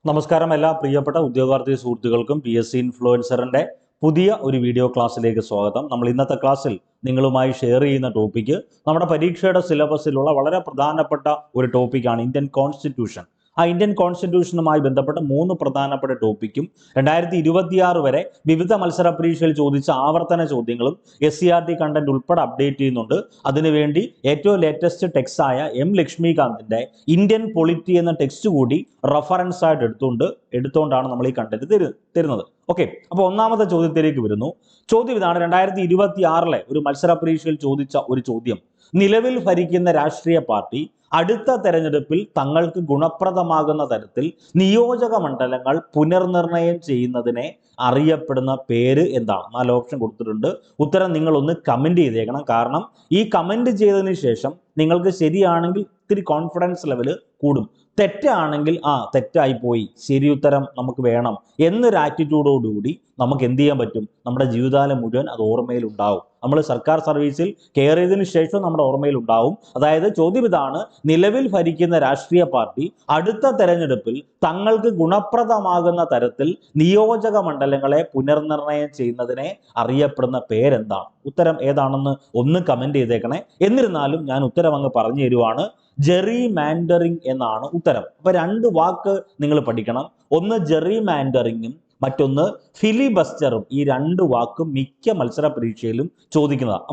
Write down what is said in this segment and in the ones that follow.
നമസ്കാരം എല്ലാ പ്രിയപ്പെട്ട ഉദ്യോഗാർത്ഥി സുഹൃത്തുക്കൾക്കും PSC ഇൻഫ്ലുവൻസറിന്റെ പുതിയ ഒരു വീഡിയോ ക്ലാസ്സിലേക്ക് സ്വാഗതം. നമ്മൾ ഇന്നത്തെ ക്ലാസ്സിൽ നിങ്ങളുമായി ഷെയർ ചെയ്യുന്ന ടോപ്പിക്ക് നമ്മുടെ പരീക്ഷയുടെ സിലബസിലുള്ള വളരെ പ്രധാനപ്പെട്ട ഒരു ടോപ്പിക്കാണ് ഇന്ത്യൻ കോൺസ്റ്റിറ്റ്യൂഷൻ. ആ ഇന്ത്യൻ കോൺസ്റ്റിറ്റ്യൂഷനുമായി ബന്ധപ്പെട്ട 3 പ്രധാനപ്പെട്ട ടോപ്പിക്കും 2026 വരെ വിവിധ മത്സര പരീക്ഷയിൽ ചോദിച്ച ആവർത്തന ചോദ്യങ്ങളും SCRT കണ്ടന്റ് ഉൾപ്പെടെ അപ്ഡേറ്റ് ചെയ്യുന്നുണ്ട്. അതിനുവേണ്ടി ഏറ്റവും ലേറ്റസ്റ്റ് ടെക്സ്റ്റ് ആയ M ലക്ഷ്മികാന്തിന്റെ ഇന്ത്യൻ പൊളിറ്റി എന്ന ടെക്സ്റ്റ് കൂടി റഫറൻസ് ആയിട്ട് എടുത്തുകൊണ്ടാണ് നമ്മൾ ഈ കണ്ടന്റ് തരുന്നത്. ഓക്കെ, അപ്പോൾ ഒന്നാമത്തെ ചോദ്യത്തിലേക്ക് വരുന്നു. ചോദ്യം ഇതാണ്: 2026 ഒരു മത്സര പരീക്ഷയിൽ ചോദിച്ച ഒരു ചോദ്യം. നിലവിൽ ഭരിക്കുന്ന രാഷ്ട്രീയ പാർട്ടി അടുത്ത തെരഞ്ഞെടുപ്പിൽ തങ്ങൾക്ക് ഗുണപ്രദമാകുന്ന തരത്തിൽ നിയോജക മണ്ഡലങ്ങൾ പുനർനിർണയം ചെയ്യുന്നതിനെ അറിയപ്പെടുന്ന പേര് എന്താണ്? 4 ഓപ്ഷൻ കൊടുത്തിട്ടുണ്ട്. ഉത്തരം നിങ്ങളൊന്ന് കമന്റ് ചെയ്തേക്കണം. കാരണം ഈ കമന്റ് ചെയ്തതിന് ശേഷം നിങ്ങൾക്ക് ശരിയാണെങ്കിൽ ഇത്തിരി കോൺഫിഡൻസ് ലെവൽ കൂടും. തെറ്റാണെങ്കിൽ തെറ്റായി പോയി, ശരി ഉത്തരം നമുക്ക് വേണം എന്നൊരു ആറ്റിറ്റ്യൂഡോടുകൂടി നമുക്ക് എന്ത് ചെയ്യാൻ പറ്റും? നമ്മുടെ ജീവിതകാലം മുഴുവൻ അത് ഓർമ്മയിൽ ഉണ്ടാവും. നമ്മൾ സർക്കാർ സർവീസിൽ കയറിയതിനു ശേഷം നമ്മുടെ ഓർമ്മയിൽ ഉണ്ടാവും. അതായത് ചോദ്യം ഇതാണ്: നിലവിൽ ഭരിക്കുന്ന രാഷ്ട്രീയ പാർട്ടി അടുത്ത തെരഞ്ഞെടുപ്പിൽ തങ്ങൾക്ക് ഗുണപ്രദമാകുന്ന തരത്തിൽ നിയോജക മണ്ഡലങ്ങളെ പുനർനിർണയം ചെയ്യുന്നതിനെ അറിയപ്പെടുന്ന പേരെന്താണ്? ഉത്തരം ഏതാണെന്ന് ഒന്ന് കമന്റ് ചെയ്തേക്കണേ. എന്നിരുന്നാലും ഞാൻ ഉത്തരം അങ്ങ് പറഞ്ഞു തരുവാണ്. ജെറി മാൻഡറിങ് എന്നാണ് ഉത്തരം. അപ്പൊ 2 വാക്ക് നിങ്ങൾ പഠിക്കണം. ഒന്ന് ജെറി മാൻഡറിങ്ങും മറ്റൊന്ന് ഫിലിബസ്റ്ററും. ഈ 2 വാക്കും മിക്ക മത്സര പരീക്ഷയിലും ചോദിക്കുന്നതാണ്.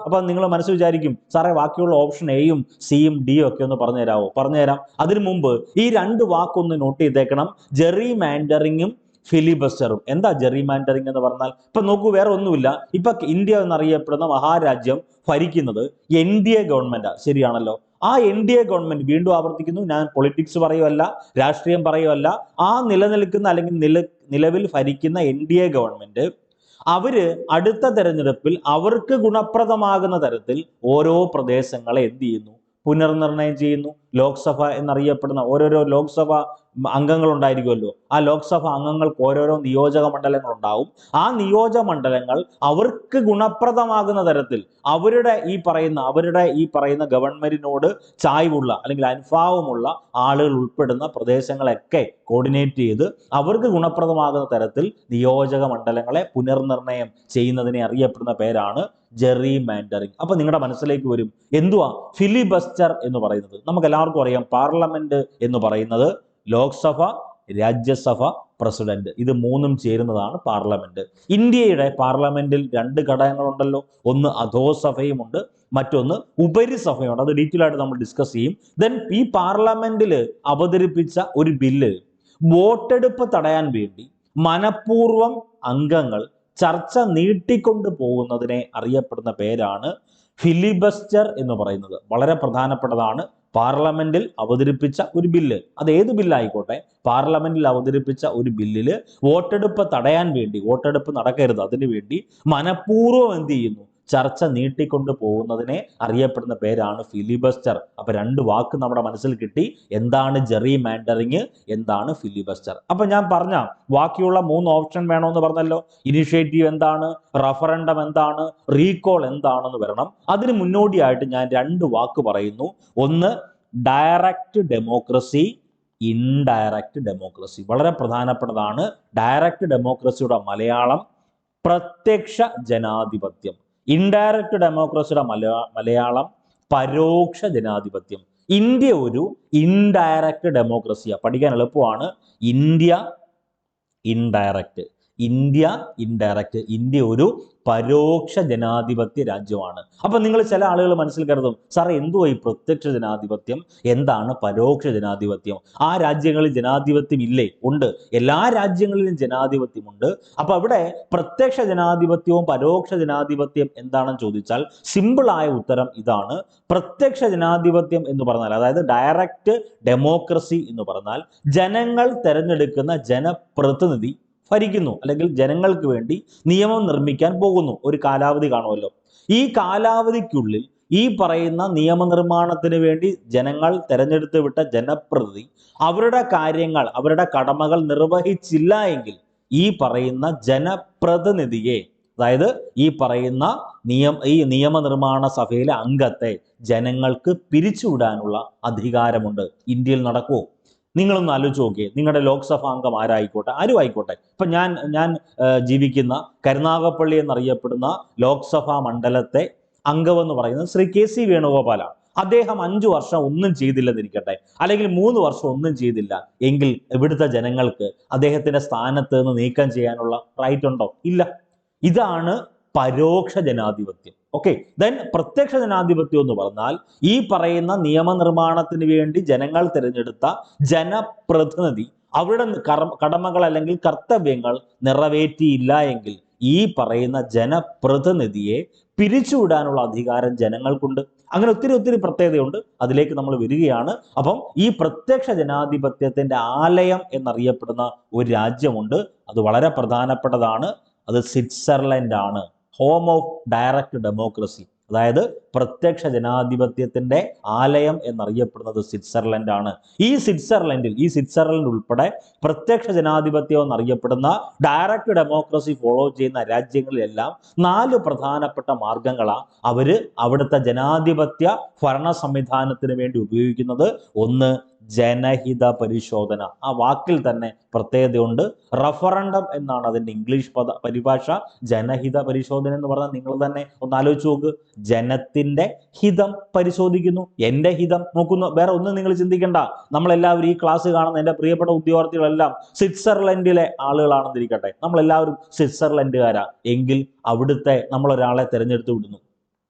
അപ്പൊ നിങ്ങൾ മനസ്സിൽ വിചാരിക്കും, സാറേ ബാക്കിയുള്ള ഓപ്ഷൻ എയും സിയും ഡിയും ഒക്കെ ഒന്ന് പറഞ്ഞു തരാമോ? പറഞ്ഞുതരാം. അതിനു മുമ്പ് ഈ 2 വാക്കൊന്ന് നോട്ട് ചെയ്തേക്കണം: ജെറി മാൻഡറിങ്ങും ഫിലിബസ്റ്ററും. എന്താ ജെറി മാൻഡറിങ് എന്ന് പറഞ്ഞാൽ? ഇപ്പൊ നോക്കൂ, വേറെ ഒന്നുമില്ല. ഇപ്പൊ ഇന്ത്യ എന്നറിയപ്പെടുന്ന മഹാരാജ്യം ഭരിക്കുന്നത് NDA ഗവൺമെന്റാ, ശരിയാണല്ലോ. ആ NDA ഗവൺമെന്റ്, വീണ്ടും ആവർത്തിക്കുന്നു, ഞാൻ പൊളിറ്റിക്സ് പറയുമല്ല, രാഷ്ട്രീയം പറയുമല്ല, ആ നിലനിൽക്കുന്ന അല്ലെങ്കിൽ നിലവിൽ ഭരിക്കുന്ന NDA ഗവൺമെന്റ് അവര് അടുത്ത തെരഞ്ഞെടുപ്പിൽ അവർക്ക് ഗുണപ്രദമാകുന്ന തരത്തിൽ ഓരോ പ്രദേശങ്ങളെ എന്ത് ചെയ്യുന്നു? പുനർനിർണയം ചെയ്യുന്നു. ലോക്സഭ എന്നറിയപ്പെടുന്ന ഓരോരോ ലോക്സഭ അംഗങ്ങൾ ഉണ്ടായിരിക്കുമല്ലോ. ആ ലോക്സഭ അംഗങ്ങൾക്ക് ഓരോരോ നിയോജക മണ്ഡലങ്ങൾ ഉണ്ടാവും. ആ നിയോജക മണ്ഡലങ്ങൾ അവർക്ക് ഗുണപ്രദമാകുന്ന തരത്തിൽ അവരുടെ ഈ പറയുന്ന ഗവൺമെന്റിനോട് ചായ്വുള്ള അല്ലെങ്കിൽ അനുഭാവമുള്ള ആളുകൾ ഉൾപ്പെടുന്ന പ്രദേശങ്ങളൊക്കെ കോർഡിനേറ്റ് ചെയ്ത് അവർക്ക് ഗുണപ്രദമാകുന്ന തരത്തിൽ നിയോജക മണ്ഡലങ്ങളെ പുനർനിർണയം ചെയ്യുന്നതിനെ അറിയപ്പെടുന്ന പേരാണ് ജെറി മാൻഡറിങ്. അപ്പൊ നിങ്ങളുടെ മനസ്സിലേക്ക് വരും, എന്തുവാ ഫിലിബസ്റ്റർ എന്ന് പറയുന്നത്? നമുക്ക് എല്ലാവർക്കും അറിയാം, പാർലമെന്റ് എന്ന് പറയുന്നത് ലോക്സഭ, രാജ്യസഭ, പ്രസിഡന്റ്, ഇത് 3ഉം ചേരുന്നതാണ് പാർലമെന്റ്. ഇന്ത്യയുടെ പാർലമെന്റിൽ 2 ഘടകങ്ങളുണ്ടല്ലോ. ഒന്ന് അധോസഭയുമുണ്ട്, മറ്റൊന്ന് ഉപരിസഭയുണ്ട്. അത് ഡീറ്റെയിൽ ആയിട്ട് നമ്മൾ ഡിസ്കസ് ചെയ്യും. ദെൻ ഈ പാർലമെന്റിൽ അവതരിപ്പിച്ച ഒരു ബില്ല് വോട്ടെടുപ്പ് തടയാൻ വേണ്ടി മനഃപൂർവ്വം അംഗങ്ങൾ ചർച്ച നീട്ടിക്കൊണ്ടു പോകുന്നതിനെ അറിയപ്പെടുന്ന പേരാണ് ഫിലിബസ്റ്റർ എന്ന് പറയുന്നത്. വളരെ പ്രധാനപ്പെട്ടതാണ്. പാർലമെന്റിൽ അവതരിപ്പിച്ച ഒരു ബില്ല്, അത് ഏത് ബില്ലായിക്കോട്ടെ, പാർലമെന്റിൽ അവതരിപ്പിച്ച ഒരു ബില്ലില് വോട്ടെടുപ്പ് തടയാൻ വേണ്ടി, വോട്ടെടുപ്പ് നടക്കരുത്, അതിനു വേണ്ടി മനഃപൂർവ്വം എന്ത് ചെയ്യുന്നു? ചർച്ച നീട്ടിക്കൊണ്ടു പോകുന്നതിനെ അറിയപ്പെടുന്ന പേരാണ് ഫിലിബസ്റ്റർ. അപ്പൊ 2 വാക്ക് നമ്മുടെ മനസ്സിൽ കിട്ടി. എന്താണ് ജെറി മാൻഡറിങ്, എന്താണ് ഫിലിബസ്റ്റർ? അപ്പൊ ഞാൻ പറഞ്ഞ ബാക്കിയുള്ള 3 ഓപ്ഷൻ വേണമെന്ന് പറഞ്ഞല്ലോ. ഇനിഷ്യേറ്റീവ് എന്താണ്, റഫറൻഡം എന്താണ്, റീകോൾ എന്താണെന്ന് വരണം. അതിന് മുന്നോടിയായിട്ട് ഞാൻ 2 വാക്ക് പറയുന്നു. ഒന്ന് ഡയറക്റ്റ് ഡെമോക്രസി, ഇൻഡയറക്റ്റ് ഡെമോക്രസി. വളരെ പ്രധാനപ്പെട്ടതാണ്. ഡയറക്റ്റ് ഡെമോക്രസിയുടെ മലയാളം പ്രത്യക്ഷ ജനാധിപത്യം. ഇൻഡയറക്റ്റ് ഡെമോക്രസിയുടെ മലയാളം പരോക്ഷ ജനാധിപത്യം. ഇന്ത്യ ഒരു ഇൻഡയറക്റ്റ് ഡെമോക്രസിയാണ്. പഠിക്കാൻ എളുപ്പമാണ്. ഇന്ത്യ ഇൻഡയറക്റ്റ്, ഇന്ത്യ ഒരു പരോക്ഷ ജനാധിപത്യ രാജ്യമാണ്. അപ്പൊ നിങ്ങൾ ചില ആളുകൾ മനസ്സിൽ കരുതും, സാറേ എന്തുവാ ഈ പ്രത്യക്ഷ ജനാധിപത്യം, എന്താണ് പരോക്ഷ ജനാധിപത്യം? ആ രാജ്യങ്ങളിൽ ജനാധിപത്യം ഇല്ലേ? ഉണ്ട്, എല്ലാ രാജ്യങ്ങളിലും ജനാധിപത്യമുണ്ട്. അപ്പൊ അവിടെ പ്രത്യക്ഷ ജനാധിപത്യവും പരോക്ഷ ജനാധിപത്യം എന്താണെന്ന് ചോദിച്ചാൽ സിമ്പിളായ ഉത്തരം ഇതാണ്. പ്രത്യക്ഷ ജനാധിപത്യം എന്ന് പറഞ്ഞാൽ, അതായത് ഡയറക്റ്റ് ഡെമോക്രസി എന്ന് പറഞ്ഞാൽ, ജനങ്ങൾ തെരഞ്ഞെടുക്കുന്ന ജനപ്രതിനിധി ഭരിക്കുന്നു, അല്ലെങ്കിൽ ജനങ്ങൾക്ക് വേണ്ടി നിയമം നിർമ്മിക്കാൻ പോകുന്നു. ഒരു കാലാവധി കാണുമല്ലോ. ഈ കാലാവധിക്കുള്ളിൽ ഈ പറയുന്ന നിയമനിർമ്മാണത്തിന് വേണ്ടി ജനങ്ങൾ തെരഞ്ഞെടുത്ത് വിട്ട ജനപ്രതിനിധി അവരുടെ കാര്യങ്ങൾ, അവരുടെ കടമകൾ നിർവഹിച്ചില്ല എങ്കിൽ ഈ പറയുന്ന ജനപ്രതിനിധിയെ, അതായത് ഈ പറയുന്ന നിയമനിർമ്മാണ സഭയിലെ അംഗത്തെ ജനങ്ങൾക്ക് പിരിച്ചുവിടാനുള്ള അധികാരമുണ്ട്. ഇന്ത്യയിൽ നടക്കുമോ? നിങ്ങളൊന്ന് ആലോചിച്ച് നോക്കിയേ, നിങ്ങളുടെ ലോക്സഭാ അംഗം ആരായിക്കോട്ടെ, ആരും ആയിക്കോട്ടെ. ഇപ്പം ഞാൻ ജീവിക്കുന്ന കരുനാഗപ്പള്ളി എന്നറിയപ്പെടുന്ന ലോക്സഭാ മണ്ഡലത്തെ അംഗമെന്ന് പറയുന്നത് ശ്രീ KC വേണുഗോപാലാണ്. അദ്ദേഹം 5 വർഷം ഒന്നും ചെയ്തില്ലെന്നിരിക്കട്ടെ, അല്ലെങ്കിൽ 3 വർഷം ഒന്നും ചെയ്തില്ല എങ്കിൽ ഇവിടുത്തെ ജനങ്ങൾക്ക് അദ്ദേഹത്തിന്റെ സ്ഥാനത്ത് നിന്ന് നീക്കം ചെയ്യാനുള്ള റൈറ്റ് ഉണ്ടോ? ഇല്ല. ഇതാണ് പരോക്ഷ ജനാധിപത്യം. ഓക്കെ, ദെൻ പ്രത്യക്ഷ ജനാധിപത്യം എന്ന് പറഞ്ഞാൽ ഈ പറയുന്ന നിയമനിർമ്മാണത്തിന് വേണ്ടി ജനങ്ങൾ തിരഞ്ഞെടുത്ത ജനപ്രതിനിധി അവരുടെ കടമകൾ അല്ലെങ്കിൽ കർത്തവ്യങ്ങൾ നിറവേറ്റിയില്ല എങ്കിൽ ഈ പറയുന്ന ജനപ്രതിനിധിയെ പിരിച്ചുവിടാനുള്ള അധികാരം ജനങ്ങൾക്കുണ്ട്. അങ്ങനെ ഒത്തിരി പ്രത്യേകതയുണ്ട്, അതിലേക്ക് നമ്മൾ വരികയാണ്. അപ്പം ഈ പ്രത്യക്ഷ ജനാധിപത്യത്തിന്റെ ആലയം എന്നറിയപ്പെടുന്ന ഒരു രാജ്യമുണ്ട്, അത് വളരെ പ്രധാനപ്പെട്ടതാണ്. അത് സ്വിറ്റ്സർലൻഡ് ആണ്. ഹോം ഓഫ് ഡയറക്റ്റ് ഡെമോക്രസി, അതായത് പ്രത്യക്ഷ ജനാധിപത്യത്തിന്റെ ആലയം എന്നറിയപ്പെടുന്നത് സ്വിറ്റ്സർലൻഡ് ആണ്. ഈ സ്വിറ്റ്സർലൻഡ് ഉൾപ്പെടെ പ്രത്യക്ഷ ജനാധിപത്യം എന്നറിയപ്പെടുന്ന ഡയറക്റ്റ് ഡെമോക്രസി ഫോളോ ചെയ്യുന്ന രാജ്യങ്ങളിലെല്ലാം 4 പ്രധാനപ്പെട്ട മാർഗങ്ങളാണ് അവര് അവിടുത്തെ ജനാധിപത്യ ഭരണ സംവിധാനത്തിന് വേണ്ടി ഉപയോഗിക്കുന്നത്. ഒന്ന്, ജനഹിത പരിശോധന. ആ വാക്കിൽ തന്നെ പ്രത്യേകതയുണ്ട്. റഫറണ്ടം എന്നാണ് അതിന്റെ ഇംഗ്ലീഷ് പരിഭാഷ. ജനഹിത പരിശോധന എന്ന് പറഞ്ഞാൽ നിങ്ങൾ തന്നെ ഒന്ന് ആലോചിച്ച് നോക്ക്. ജനത്തിന്റെ ഹിതം പരിശോധിക്കുന്നു, എന്റെ ഹിതം നോക്കുന്നു. വേറെ ഒന്നും നിങ്ങൾ ചിന്തിക്കേണ്ട. നമ്മളെല്ലാവരും ഈ ക്ലാസ് കാണുന്ന എൻ്റെ പ്രിയപ്പെട്ട ഉദ്യോഗാർത്ഥികളെല്ലാം സ്വിറ്റ്സർലൻഡിലെ ആളുകളാണെന്നിരിക്കട്ടെ, നമ്മളെല്ലാവരും സ്വിറ്റ്സർലൻഡുകാരാ എങ്കിൽ അവിടുത്തെ നമ്മളൊരാളെ തിരഞ്ഞെടുത്ത് വിടുന്നു.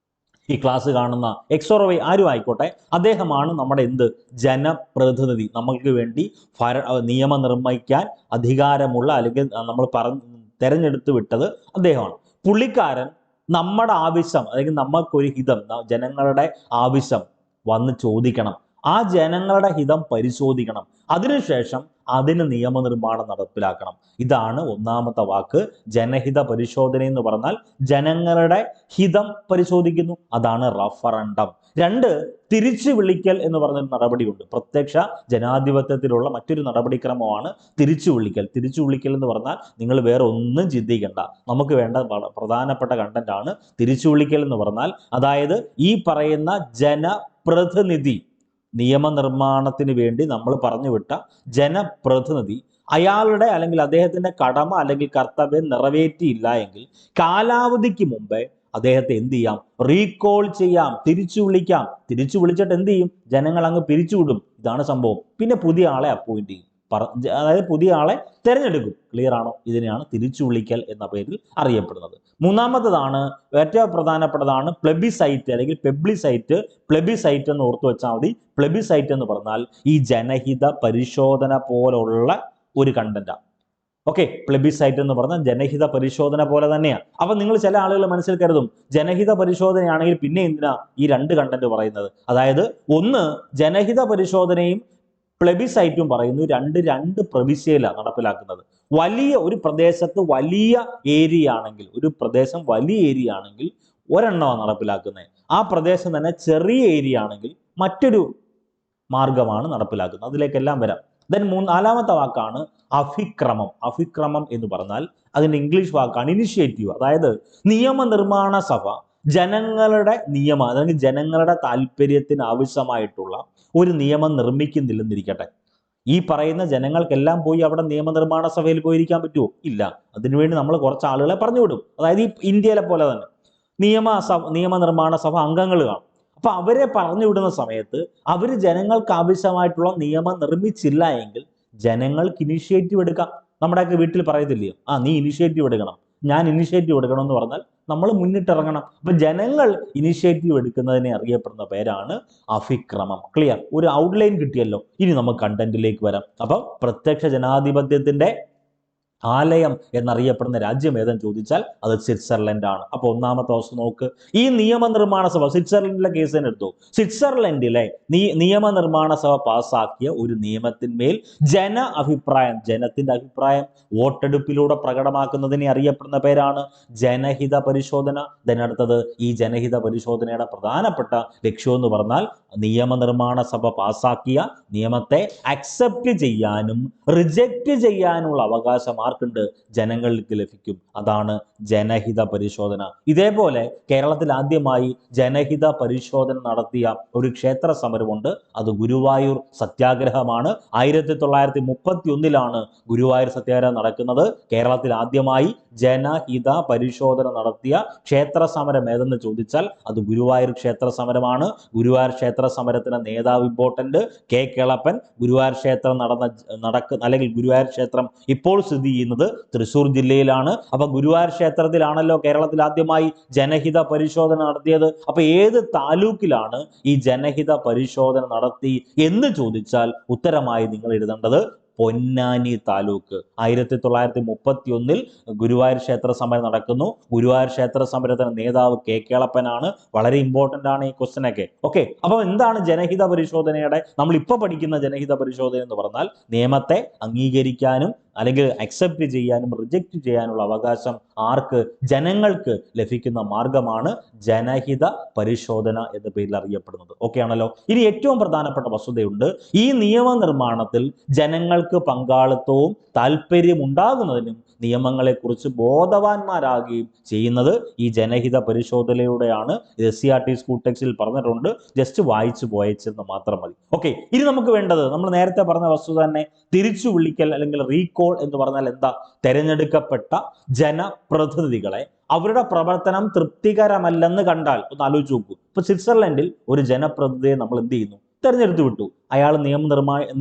ഈ ക്ലാസ് കാണുന്ന എക്സോറോവൈ ആരും ആയിക്കോട്ടെ, അദ്ദേഹമാണ് നമ്മുടെ ജനപ്രതിനിധി. നമ്മൾക്ക് വേണ്ടി നിയമം നിർമ്മിക്കാൻ അധികാരമുള്ള, അല്ലെങ്കിൽ നമ്മൾ തെരഞ്ഞെടുത്ത് വിട്ടത് അദ്ദേഹമാണ്. പുള്ളിക്കാരൻ നമ്മുടെ ആവശ്യം, അല്ലെങ്കിൽ നമുക്കൊരു ഹിതം, ജനങ്ങളുടെ ആവശ്യം വന്ന് ചോദിക്കണം, ആ ജനങ്ങളുടെ ഹിതം പരിശോധിക്കണം, അതിനുശേഷം അതിന് നിയമനിർമ്മാണം നടപ്പിലാക്കണം. ഇതാണ് ഒന്നാമത്തെ വാക്ക്. ജനഹിത പരിശോധന എന്ന് പറഞ്ഞാൽ ജനങ്ങളുടെ ഹിതം പരിശോധിക്കുന്നു, അതാണ് റഫറണ്ടം. 2, തിരിച്ചു വിളിക്കൽ എന്ന് പറഞ്ഞൊരു നടപടിയുണ്ട്. പ്രത്യക്ഷ ജനാധിപത്യത്തിലുള്ള മറ്റൊരു നടപടിക്രമമാണ് തിരിച്ചു വിളിക്കൽ. തിരിച്ചു വിളിക്കൽ എന്ന് പറഞ്ഞാൽ നിങ്ങൾ വേറെ ഒന്നും ചിന്തിക്കേണ്ട, നമുക്ക് വേണ്ട പ്രധാനപ്പെട്ട കണ്ടന്റ് ആണ് തിരിച്ചു വിളിക്കൽ എന്ന് പറഞ്ഞാൽ. അതായത് ഈ പറയുന്ന ജനപ്രതിനിധി, നിയമനിർമ്മാണത്തിന് വേണ്ടി നമ്മൾ പറഞ്ഞു വിട്ട ജനപ്രതിനിധി അയാളുടെ അല്ലെങ്കിൽ അദ്ദേഹത്തിന്റെ കടമ അല്ലെങ്കിൽ കർത്തവ്യം നിറവേറ്റിയില്ല എങ്കിൽ കാലാവധിക്ക് മുമ്പേ അദ്ദേഹത്തെ എന്ത് ചെയ്യാം? റീകോൾ ചെയ്യാം, തിരിച്ചു വിളിക്കാം. തിരിച്ചു വിളിച്ചിട്ട് എന്ത് ചെയ്യും? ജനങ്ങൾ അങ്ങ് പിരിച്ചുവിടും. ഇതാണ് സംഭവം. പിന്നെ പുതിയ ആളെ അപ്പോയിന്റ് ചെയ്യും, അതായത് പുതിയ ആളെ തിരഞ്ഞെടുക്കും. ക്ലിയർ ആണോ? ഇതിനെയാണ് തിരിച്ചു വിളിക്കൽ എന്ന പേരിൽ അറിയപ്പെടുന്നത്. മൂന്നാമത്തതാണ്, ഏറ്റവും പ്രധാനപ്പെട്ടതാണ് പ്ലെബിസൈറ്റ് അല്ലെങ്കിൽ പെബ്ലിസൈറ്റ്. പ്ലെബിസൈറ്റ് എന്ന് ഓർത്തു വെച്ചാൽ മതി. പ്ലെബിസൈറ്റ് എന്ന് പറഞ്ഞാൽ ഈ ജനഹിത പരിശോധന പോലുള്ള ഒരു കണ്ടന്റാണ്. ഓക്കെ, പ്ലെബിസൈറ്റ് എന്ന് പറഞ്ഞാൽ ജനഹിത പരിശോധന പോലെ തന്നെയാണ്. അപ്പൊ നിങ്ങൾ ചില ആളുകൾ മനസ്സിൽ കരുതും, ജനഹിത പരിശോധനയാണെങ്കിൽ പിന്നെ എന്തിനാ ഈ 2 കണ്ടന്റ് പറയുന്നത്? അതായത് ഒന്ന്, ജനഹിത പരിശോധനയും പ്ലെബിസൈറ്റും പറയുന്നു രണ്ട് പ്രവിശ്യയിലാണ് നടപ്പിലാക്കുന്നത്. ഒരു പ്രദേശത്ത് വലിയ ഏരിയ ആണെങ്കിൽ, ഒരു പ്രദേശം വലിയ ഏരിയ ആണെങ്കിൽ ഒരെണ്ണമാണ് നടപ്പിലാക്കുന്നത്. ആ പ്രദേശം തന്നെ ചെറിയ ഏരിയ ആണെങ്കിൽ മറ്റൊരു മാർഗമാണ് നടപ്പിലാക്കുന്നത്. അതിലേക്കെല്ലാം വരാം. ദെൻ നാലാമത്തെ വാക്കാണ് അഭിക്രമം. അഭിക്രമം എന്ന് പറഞ്ഞാൽ അതിന്റെ ഇംഗ്ലീഷ് വാക്കാണ് ഇനിഷ്യേറ്റീവ്. അതായത് നിയമനിർമ്മാണ സഭ ജനങ്ങളുടെ അല്ലെങ്കിൽ ജനങ്ങളുടെ താല്പര്യത്തിന് ആവശ്യമായിട്ടുള്ള ഒരു നിയമം നിർമ്മിക്കുന്നില്ലെന്നിരിക്കട്ടെ, ഈ പറയുന്ന ജനങ്ങൾക്കെല്ലാം പോയി അവിടെ നിയമനിർമ്മാണ സഭയിൽ പോയിരിക്കാൻ പറ്റുമോ? ഇല്ല. അതിനുവേണ്ടി നമ്മൾ കുറച്ച് ആളുകളെ പറഞ്ഞുവിടും. അതായത് ഈ ഇന്ത്യയിലെ പോലെ തന്നെ നിയമനിർമ്മാണ സഭ അംഗങ്ങൾ കാണും. അപ്പൊ അവരെ പറഞ്ഞു വിടുന്ന സമയത്ത് അവർ ജനങ്ങൾക്ക് ആവശ്യമായിട്ടുള്ള നിയമം നിർമ്മിച്ചില്ല എങ്കിൽ ജനങ്ങൾക്ക് ഇനിഷ്യേറ്റീവ് എടുക്കാം. നമ്മുടെയൊക്കെ വീട്ടിൽ പറയത്തില്ലയോ, നീ ഇനിഷ്യേറ്റീവ് എടുക്കണം, ഞാൻ ഇനിഷ്യേറ്റീവ് എടുക്കണം എന്ന് പറഞ്ഞാൽ നമ്മൾ മുന്നിട്ടിറങ്ങണം. അപ്പൊ ജനങ്ങൾ ഇനിഷ്യേറ്റീവ് എടുക്കുന്നതിനെ അറിയപ്പെടുന്ന പേരാണ് അഭിക്രമം. ക്ലിയർ? ഒരു ഔട്ട്ലൈൻ കിട്ടിയല്ലോ. ഇനി നമുക്ക് കണ്ടന്റിലേക്ക് വരാം. അപ്പം പ്രത്യക്ഷ ജനാധിപത്യത്തിന്റെ ആലയം എന്നറിയപ്പെടുന്ന രാജ്യം ഏതെന്ന് ചോദിച്ചാൽ അത് സ്വിറ്റ്സർലൻഡ് ആണ്. അപ്പോൾ ഒന്നാമത്തെ അവസ്ഥ നോക്ക്. ഈ നിയമനിർമ്മാണ സഭ, സ്വിറ്റ്സർലൻഡിലെ കേസ് തന്നെ എടുത്തു. സ്വിറ്റ്സർലൻഡിലെ നിയമനിർമ്മാണ സഭ പാസ്സാക്കിയ ഒരു നിയമത്തിന്മേൽ ജനത്തിന്റെ അഭിപ്രായം വോട്ടെടുപ്പിലൂടെ പ്രകടമാക്കുന്നതിനെ അറിയപ്പെടുന്ന പേരാണ് ജനഹിത പരിശോധന. ഇതിനടുത്തത് ഈ ജനഹിത പരിശോധനയുടെ പ്രധാനപ്പെട്ട ലക്ഷ്യം എന്ന് പറഞ്ഞാൽ നിയമനിർമ്മാണ സഭ പാസ്സാക്കിയ നിയമത്തെ അക്സെപ്റ്റ് ചെയ്യാനും റിജക്റ്റ് ചെയ്യാനുള്ള അവകാശം ആർക്കുണ്ട്? ജനങ്ങൾക്ക് ലഭിക്കും. അതാണ് ജനഹിത പരിശോധന. ഇതേപോലെ കേരളത്തിൽ ആദ്യമായി ജനഹിത പരിശോധന നടത്തിയ ഒരു ക്ഷേത്ര സമരമുണ്ട്. അത് ഗുരുവായൂർ സത്യാഗ്രഹമാണ്. 1931 ഗുരുവായൂർ സത്യാഗ്രഹം നടക്കുന്നത്. കേരളത്തിൽ ആദ്യമായി ജനഹിത പരിശോധന നടത്തിയ ക്ഷേത്ര സമരം ഏതെന്ന് ചോദിച്ചാൽ അത് ഗുരുവായൂർ ക്ഷേത്ര സമരമാണ്. ഗുരുവായൂർ ക്ഷേത്ര സമരത്തിന് നേതാവ് ഇമ്പോർട്ടന്റ് കെ കേളപ്പൻ. ഗുരുവായൂർ ക്ഷേത്രം അല്ലെങ്കിൽ ഗുരുവായൂർ ക്ഷേത്രം ഇപ്പോൾ സ്ഥിതി ചെയ്യുന്നത് തൃശ്ശൂർ ജില്ലയിലാണ്. അപ്പൊ ഗുരുവായൂർ ക്ഷേത്രത്തിലാണല്ലോ കേരളത്തിൽ ആദ്യമായി ജനഹിത പരിശോധന നടത്തിയത്. അപ്പൊ ഏത് താലൂക്കിലാണ് ഈ ജനഹിത പരിശോധന നടത്തി എന്ന് ചോദിച്ചാൽ ഉത്തരമായി നിങ്ങൾ എഴുതേണ്ടത് പൊന്നാനി താലൂക്ക്. 1931 ഗുരുവായൂർ ക്ഷേത്ര സമരം നടക്കുന്നു. ഗുരുവായൂർ ക്ഷേത്ര സമരത്തിന് നേതാവ് കെ കേളപ്പനാണ്. വളരെ ഇമ്പോർട്ടന്റ് ആണ് ഈ ക്വസ്റ്റ്യൻ ഒക്കെ. ഓക്കെ, അപ്പൊ എന്താണ് ജനഹിത പരിശോധനയുടെ നമ്മൾ ഇപ്പൊ പഠിക്കുന്ന ജനഹിത പരിശോധന എന്ന് പറഞ്ഞാൽ നിയമത്തെ അംഗീകരിക്കാനും അല്ലെങ്കിൽ അക്സെപ്റ്റ് ചെയ്യാനും റിജക്റ്റ് ചെയ്യാനുള്ള അവകാശം ആർക്ക്? ജനങ്ങൾക്ക് ലഭിക്കുന്ന മാർഗമാണ് ജനഹിത പരിശോധന എന്ന പേരിൽ അറിയപ്പെടുന്നത്. ഓക്കെ ആണല്ലോ. ഇനി ഏറ്റവും പ്രധാനപ്പെട്ട വസ്തുതയുണ്ട്. ഈ നിയമനിർമ്മാണത്തിൽ ജനങ്ങൾക്ക് പങ്കാളിത്തവും താല്പര്യം ഉണ്ടാകുന്നതിനും നിയമങ്ങളെക്കുറിച്ച് ബോധവാന്മാരാകുകയും ചെയ്യുന്നത് ഈ ജനഹിത പരിശോധനയിലൂടെയാണ്. SCERT സ്കൂൾ ടെക്സ്റ്റിൽ പറഞ്ഞിട്ടുണ്ട്. ജസ്റ്റ് വായിച്ചു പോയച്ചെന്ന് മാത്രം മതി. ഓക്കെ, ഇനി നമുക്ക് വേണ്ടത് നമ്മൾ നേരത്തെ പറഞ്ഞ വസ്തുത തന്നെ, തിരിച്ചു വിളിക്കൽ അല്ലെങ്കിൽ റീകോൾ എന്ന് പറഞ്ഞാൽ എന്താ? തെരഞ്ഞെടുക്കപ്പെട്ട ജനപ്രതിനിധികളെ അവരുടെ പ്രവർത്തനം തൃപ്തികരമല്ലെന്ന് കണ്ടാൽ ഒന്ന് ആലോചിച്ച് നോക്കൂ. ഇപ്പൊ സ്വിറ്റ്സർലൻഡിൽ ഒരു ജനപ്രതിനിധിയെ നമ്മൾ എന്ത് ചെയ്യുന്നു? തെരഞ്ഞെടുത്ത് വിട്ടു. അയാൾ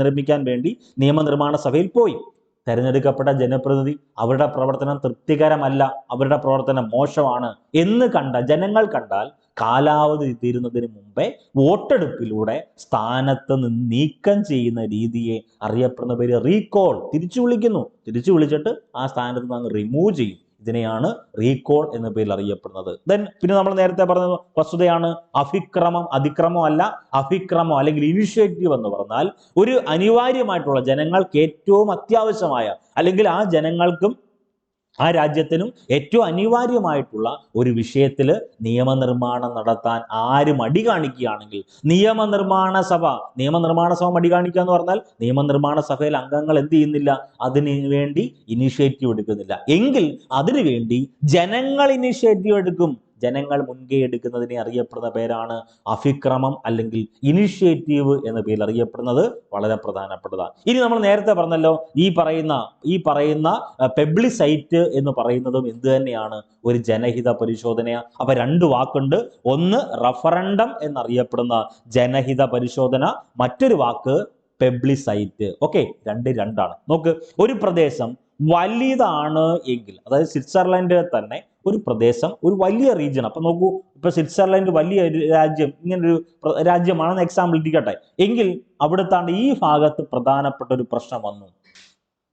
നിർമ്മിക്കാൻ വേണ്ടി നിയമനിർമ്മാണ സഭയിൽ പോയി. തെരഞ്ഞെടുക്കപ്പെട്ട ജനപ്രതിനിധി അവരുടെ പ്രവർത്തനം തൃപ്തികരമല്ല, അവരുടെ പ്രവർത്തനം മോശമാണ് എന്ന് ജനങ്ങൾ കണ്ടാൽ കാലാവധി തീരുന്നതിന് മുമ്പേ വോട്ടെടുപ്പിലൂടെ സ്ഥാനത്ത് നിന്ന് നീക്കം ചെയ്യുന്ന രീതിയെ അറിയപ്പെടുന്ന പേര് റീകോൾ. തിരിച്ചു വിളിക്കുന്നു. തിരിച്ചു വിളിച്ചിട്ട് ആ സ്ഥാനത്ത് നിന്ന് റിമൂവ് ചെയ്യും. ഇതിനെയാണ് റീകോൾ എന്ന പേരിൽ അറിയപ്പെടുന്നത്. പിന്നെ നമ്മൾ നേരത്തെ പറഞ്ഞ വസ്തുതയാണ് അതിക്രമം അല്ല. അഭിക്രമം അല്ലെങ്കിൽ ഇനിഷ്യേറ്റീവ് എന്ന് പറഞ്ഞാൽ ഒരു അനിവാര്യമായിട്ടുള്ള ജനങ്ങൾക്ക് ഏറ്റവും അത്യാവശ്യമായ അല്ലെങ്കിൽ ആ ജനങ്ങൾക്കും ആ രാജ്യത്തിനും ഏറ്റവും അനിവാര്യമായിട്ടുള്ള ഒരു വിഷയത്തിൽ നിയമനിർമ്മാണം നടത്താൻ ആര് മടി കാണിക്കുകയാണെങ്കിൽ നിയമനിർമ്മാണ സഭ മടി കാണിക്കുക എന്ന് പറഞ്ഞാൽ നിയമനിർമ്മാണ സഭയിൽ അംഗങ്ങൾ എന്ത് ചെയ്യുന്നില്ല? അതിന് വേണ്ടി ഇനിഷ്യേറ്റീവ് എടുക്കുന്നില്ല. എങ്കിൽ അതിനു വേണ്ടി ജനങ്ങൾ ഇനിഷ്യേറ്റീവ് എടുക്കും. ജനങ്ങൾ മുൻകൈ എടുക്കുന്നതിനെ അറിയപ്പെടുന്ന പേരാണ് അഭിക്രമം അല്ലെങ്കിൽ ഇനിഷ്യേറ്റീവ് എന്ന പേരിൽ അറിയപ്പെടുന്നത്. വളരെ പ്രധാനപ്പെട്ടതാണ്. ഇനി നമ്മൾ നേരത്തെ പറഞ്ഞല്ലോ, ഈ പറയുന്ന പെബ്ലിസൈറ്റ് എന്ന് പറയുന്നതും എന്ത് തന്നെയാണ്? ഒരു ജനഹിത പരിശോധന. അപ്പൊ രണ്ട് വാക്കുണ്ട്. ഒന്ന് റഫറൻഡം എന്നറിയപ്പെടുന്ന ജനഹിത പരിശോധന, മറ്റൊരു വാക്ക് പെബ്ലിസൈറ്റ്. ഓക്കെ, രണ്ടാണ്. നോക്ക്, ഒരു പ്രദേശം വലുതാണ് എങ്കിൽ, അതായത് സ്വിറ്റ്സർലൻഡിലെ തന്നെ ഒരു പ്രദേശം, ഒരു വലിയ റീജിയൻ. അപ്പൊ നോക്കൂ, ഇപ്പൊ സ്വിറ്റ്സർലൻഡ് വലിയ രാജ്യം, ഇങ്ങനൊരു രാജ്യമാണെന്ന് എക്സാമ്പിൾ ഇരിക്കട്ടെ. എങ്കിൽ അവിടുത്താണ്ട് ഈ ഭാഗത്ത് പ്രധാനപ്പെട്ട ഒരു പ്രശ്നം വന്നു,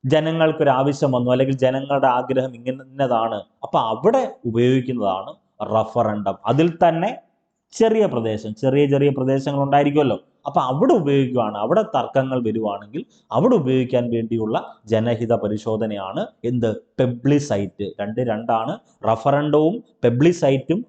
ജനങ്ങൾക്കൊരു ആവശ്യം വന്നു, അല്ലെങ്കിൽ ജനങ്ങളുടെ ആഗ്രഹം ഇന്നതാണ്. അപ്പൊ അവിടെ ഉപയോഗിക്കുന്നതാണ് റഫറൻഡം. അതിൽ തന്നെ ചെറിയ പ്രദേശങ്ങൾ ഉണ്ടായിരിക്കുമല്ലോ. അപ്പൊ അവിടെ ഉപയോഗിക്കുകയാണ്. അവിടെ തർക്കങ്ങൾ വരുവാണെങ്കിൽ അവിടെ ഉപയോഗിക്കാൻ വേണ്ടിയുള്ള ജനഹിത പരിശോധനയാണ് എന്ത്? പെബ്ലിസൈറ്റ്. രണ്ടാണ്. റഫറൻഡവും പെബ്ലിസൈറ്റും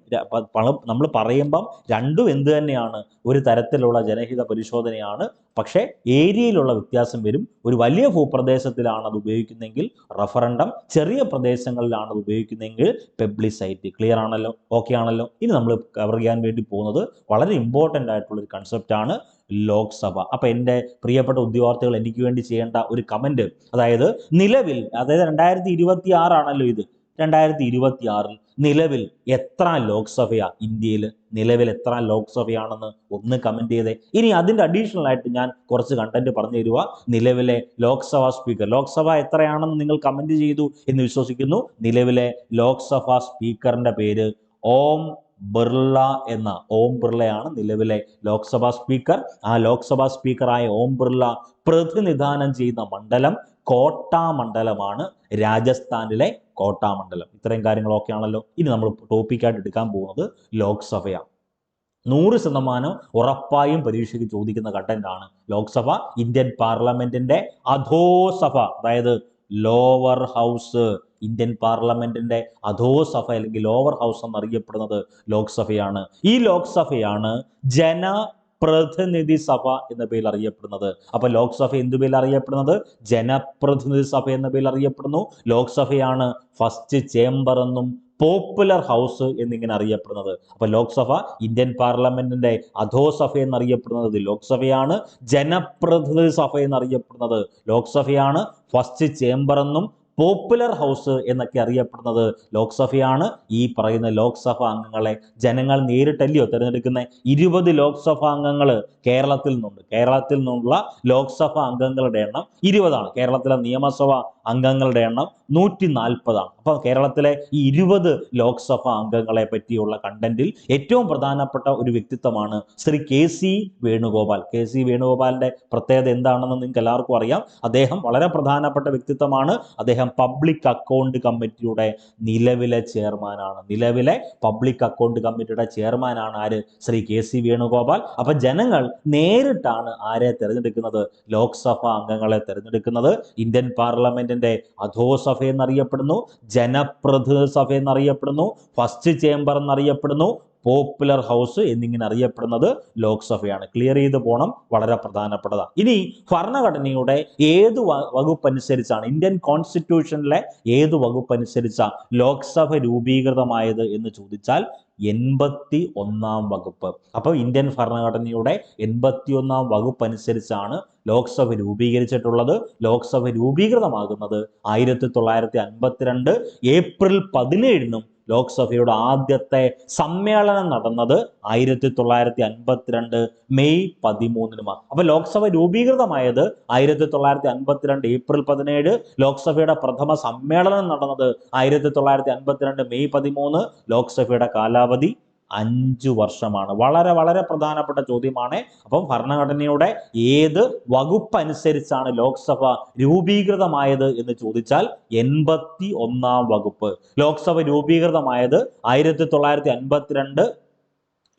നമ്മൾ പറയുമ്പം രണ്ടും എന്ത് തന്നെയാണ്? ഒരു തരത്തിലുള്ള ജനഹിത പരിശോധനയാണ്. പക്ഷേ ഏരിയയിലുള്ള വ്യത്യാസം വരും. ഒരു വലിയ ഭൂപ്രദേശത്തിലാണ് അത് ഉപയോഗിക്കുന്നതെങ്കിൽ റഫറൻഡം, ചെറിയ പ്രദേശങ്ങളിലാണ് അത് ഉപയോഗിക്കുന്നതെങ്കിൽ പെബ്ലിസൈറ്റ്. ക്ലിയർ ആണല്ലോ? ഓക്കെ ആണല്ലോ? ഇനി നമ്മൾ കവർ ചെയ്യാൻ വേണ്ടി പോകുന്നത് വളരെ ഇമ്പോർട്ടൻ്റ് ആയിട്ടുള്ള ഒരു കൺസെപ്റ്റാണ് ലോക്സഭ. അപ്പൊ എൻ്റെ പ്രിയപ്പെട്ട ഉദ്യോഗാർത്ഥികൾ എനിക്ക് വേണ്ടി ചെയ്യേണ്ട ഒരു കമന്റ്, അതായത് നിലവിൽ, അതായത് 2026 ആണല്ലോ ഇത്, 2026 നിലവിൽ എത്ര ലോക്സഭയാ ഇന്ത്യയിൽ? നിലവിൽ എത്ര ലോക്സഭയാണെന്ന് ഒന്ന് കമന്റ് ചെയ്തേ. ഇനി അതിന്റെ അഡീഷണൽ ആയിട്ട് ഞാൻ കുറച്ച് കണ്ടന്റ് പറഞ്ഞു തരുക. നിലവിലെ ലോക്സഭാ സ്പീക്കർ, ലോക്സഭ എത്രയാണെന്ന് നിങ്ങൾ കമന്റ് ചെയ്തു എന്ന് വിശ്വസിക്കുന്നു. നിലവിലെ ലോക്സഭാ സ്പീക്കറിന്റെ പേര് ഓം ബിർള ഓം ബിർളയാണ് നിലവിലെ ലോക്സഭാ സ്പീക്കർ. ആ ലോക്സഭാ സ്പീക്കറായ ഓം ബിർള പ്രതിനിധാനം ചെയ്യുന്ന മണ്ഡലം കോട്ടാ മണ്ഡലമാണ്, രാജസ്ഥാനിലെ കോട്ടാ മണ്ഡലം. ഇത്രയും കാര്യങ്ങളൊക്കെ ആണല്ലോ. ഇനി നമ്മൾ ടോപ്പിക്കായിട്ട് എടുക്കാൻ പോകുന്നത് ലോക്സഭയാണ്. 100% ഉറപ്പായും പരീക്ഷയ്ക്ക് ചോദിക്കുന്ന കണ്ടന്റ് ആണ് ലോക്സഭ. ഇന്ത്യൻ പാർലമെന്റിന്റെ അധോസഭ, അതായത് ലോവർ ഹൗസ്. ഇന്ത്യൻ പാർലമെന്റിന്റെ അധോസഭ അല്ലെങ്കിൽ ലോവർ ഹൗസ് എന്നറിയപ്പെടുന്നത് ലോക്സഭയാണ്. ഈ ലോക്സഭയാണ് ജനപ്രതിനിധി സഭ എന്ന പേരിൽ അറിയപ്പെടുന്നത്. അപ്പൊ ലോക്സഭ എന്തു പേരിൽ അറിയപ്പെടുന്നത്? ജനപ്രതിനിധി സഭ എന്ന പേരിൽ അറിയപ്പെടുന്നു. ലോക്സഭയാണ് ഫസ്റ്റ് ചേംബർ എന്നും പോപ്പുലർ ഹൗസ് എന്നിങ്ങനെ അറിയപ്പെടുന്നത്. അപ്പൊ ലോക്സഭ ഇന്ത്യൻ പാർലമെന്റിന്റെ അധോസഭ എന്നറിയപ്പെടുന്നത് ലോക്സഭയാണ്. ജനപ്രതിനിധി സഭ എന്നറിയപ്പെടുന്നത് ലോക്സഭയാണ്. ഫസ്റ്റ് ചേംബർ എന്നും പോപ്പുലർ ഹൗസ് എന്നൊക്കെ അറിയപ്പെടുന്നത് ലോക്സഭയാണ്. ഈ പറയുന്ന ലോക്സഭാ അംഗങ്ങളെ ജനങ്ങൾ നേരിട്ടല്ലയോ തിരഞ്ഞെടുക്കുന്ന 20 ലോക്സഭാ അംഗങ്ങൾ കേരളത്തിൽ നിന്നുള്ള ലോക്സഭാ അംഗങ്ങളുടെ എണ്ണം 20ആണ്. കേരളത്തിലെ നിയമസഭാ അംഗങ്ങളുടെ എണ്ണം 140ആണ്. അപ്പൊ കേരളത്തിലെ ഈ 20 ലോക്സഭാ അംഗങ്ങളെ പറ്റിയുള്ള കണ്ടന്റിൽ ഏറ്റവും പ്രധാനപ്പെട്ട ഒരു വ്യക്തിത്വമാണ് ശ്രീ KC വേണുഗോപാൽ. KC വേണുഗോപാലിന്റെ പ്രത്യേകത എന്താണെന്ന് നിങ്ങൾക്ക് എല്ലാവർക്കും അറിയാം. അദ്ദേഹം വളരെ പ്രധാനപ്പെട്ട വ്യക്തിത്വമാണ്. അദ്ദേഹം പബ്ലിക് അക്കൗണ്ട് കമ്മിറ്റിയുടെ നിലവിലെ ചെയർമാനാണ്. നിലവിലെ പബ്ലിക് അക്കൗണ്ട് കമ്മിറ്റിയുടെ ചെയർമാനാണ് ആര്? ശ്രീ KC വേണുഗോപാൽ. അപ്പൊ ജനങ്ങൾ നേരിട്ടാണ് ആരെ തിരഞ്ഞെടുക്കുന്നത്? ലോക്സഭാ അംഗങ്ങളെ തിരഞ്ഞെടുക്കുന്നത്. ഇന്ത്യൻ പാർലമെന്റിന്റെ അധോസഭ എന്നറിയപ്പെടുന്നു, ജനപ്രതിനിധി സഭ എന്നറിയപ്പെടുന്നു, ഫസ്റ്റ് ചേംബർ എന്നറിയപ്പെടുന്നു, പോപ്പുലർ ഹൗസ് എന്നിങ്ങനെ അറിയപ്പെടുന്നത് ലോക്സഭയാണ്. ക്ലിയർ ചെയ്ത് പോകണം, വളരെ പ്രധാനപ്പെട്ടതാണ്. ഇനി ഭരണഘടനയുടെ ഏത് വകുപ്പ് അനുസരിച്ചാണ്, ഇന്ത്യൻ കോൺസ്റ്റിറ്റ്യൂഷനിലെ ഏത് വകുപ്പ് അനുസരിച്ചാണ് ലോക്സഭ രൂപീകൃതമായത് എന്ന് ചോദിച്ചാൽ 81-ാം വകുപ്പ്. അപ്പോൾ ഇന്ത്യൻ ഭരണഘടനയുടെ 81-ാം വകുപ്പ് അനുസരിച്ചാണ് ലോക്സഭ രൂപീകരിച്ചിട്ടുള്ളത്. ലോക്സഭ രൂപീകൃതമാകുന്നത് 1952 ഏപ്രിൽ 17-നും ലോക്സഭയുടെ ആദ്യത്തെ സമ്മേളനം നടന്നത് 1952 മെയ് 13-നുമാണ്. അപ്പൊ ലോക്സഭ രൂപീകൃതമായത് 1952 ഏപ്രിൽ 17, ലോക്സഭയുടെ പ്രഥമ സമ്മേളനം നടന്നത് 1952 മെയ് 13. ലോക്സഭയുടെ കാലാവധി 5 വർഷമാണ്. വളരെ വളരെ പ്രധാനപ്പെട്ട ചോദ്യമാണ്. അപ്പം ഭരണഘടനയുടെ ഏത് വകുപ്പ് അനുസരിച്ചാണ് ലോക്സഭ രൂപീകൃതമായത് എന്ന് ചോദിച്ചാൽ 81-ാം വകുപ്പ്. ലോക്സഭ രൂപീകൃതമായത് 1952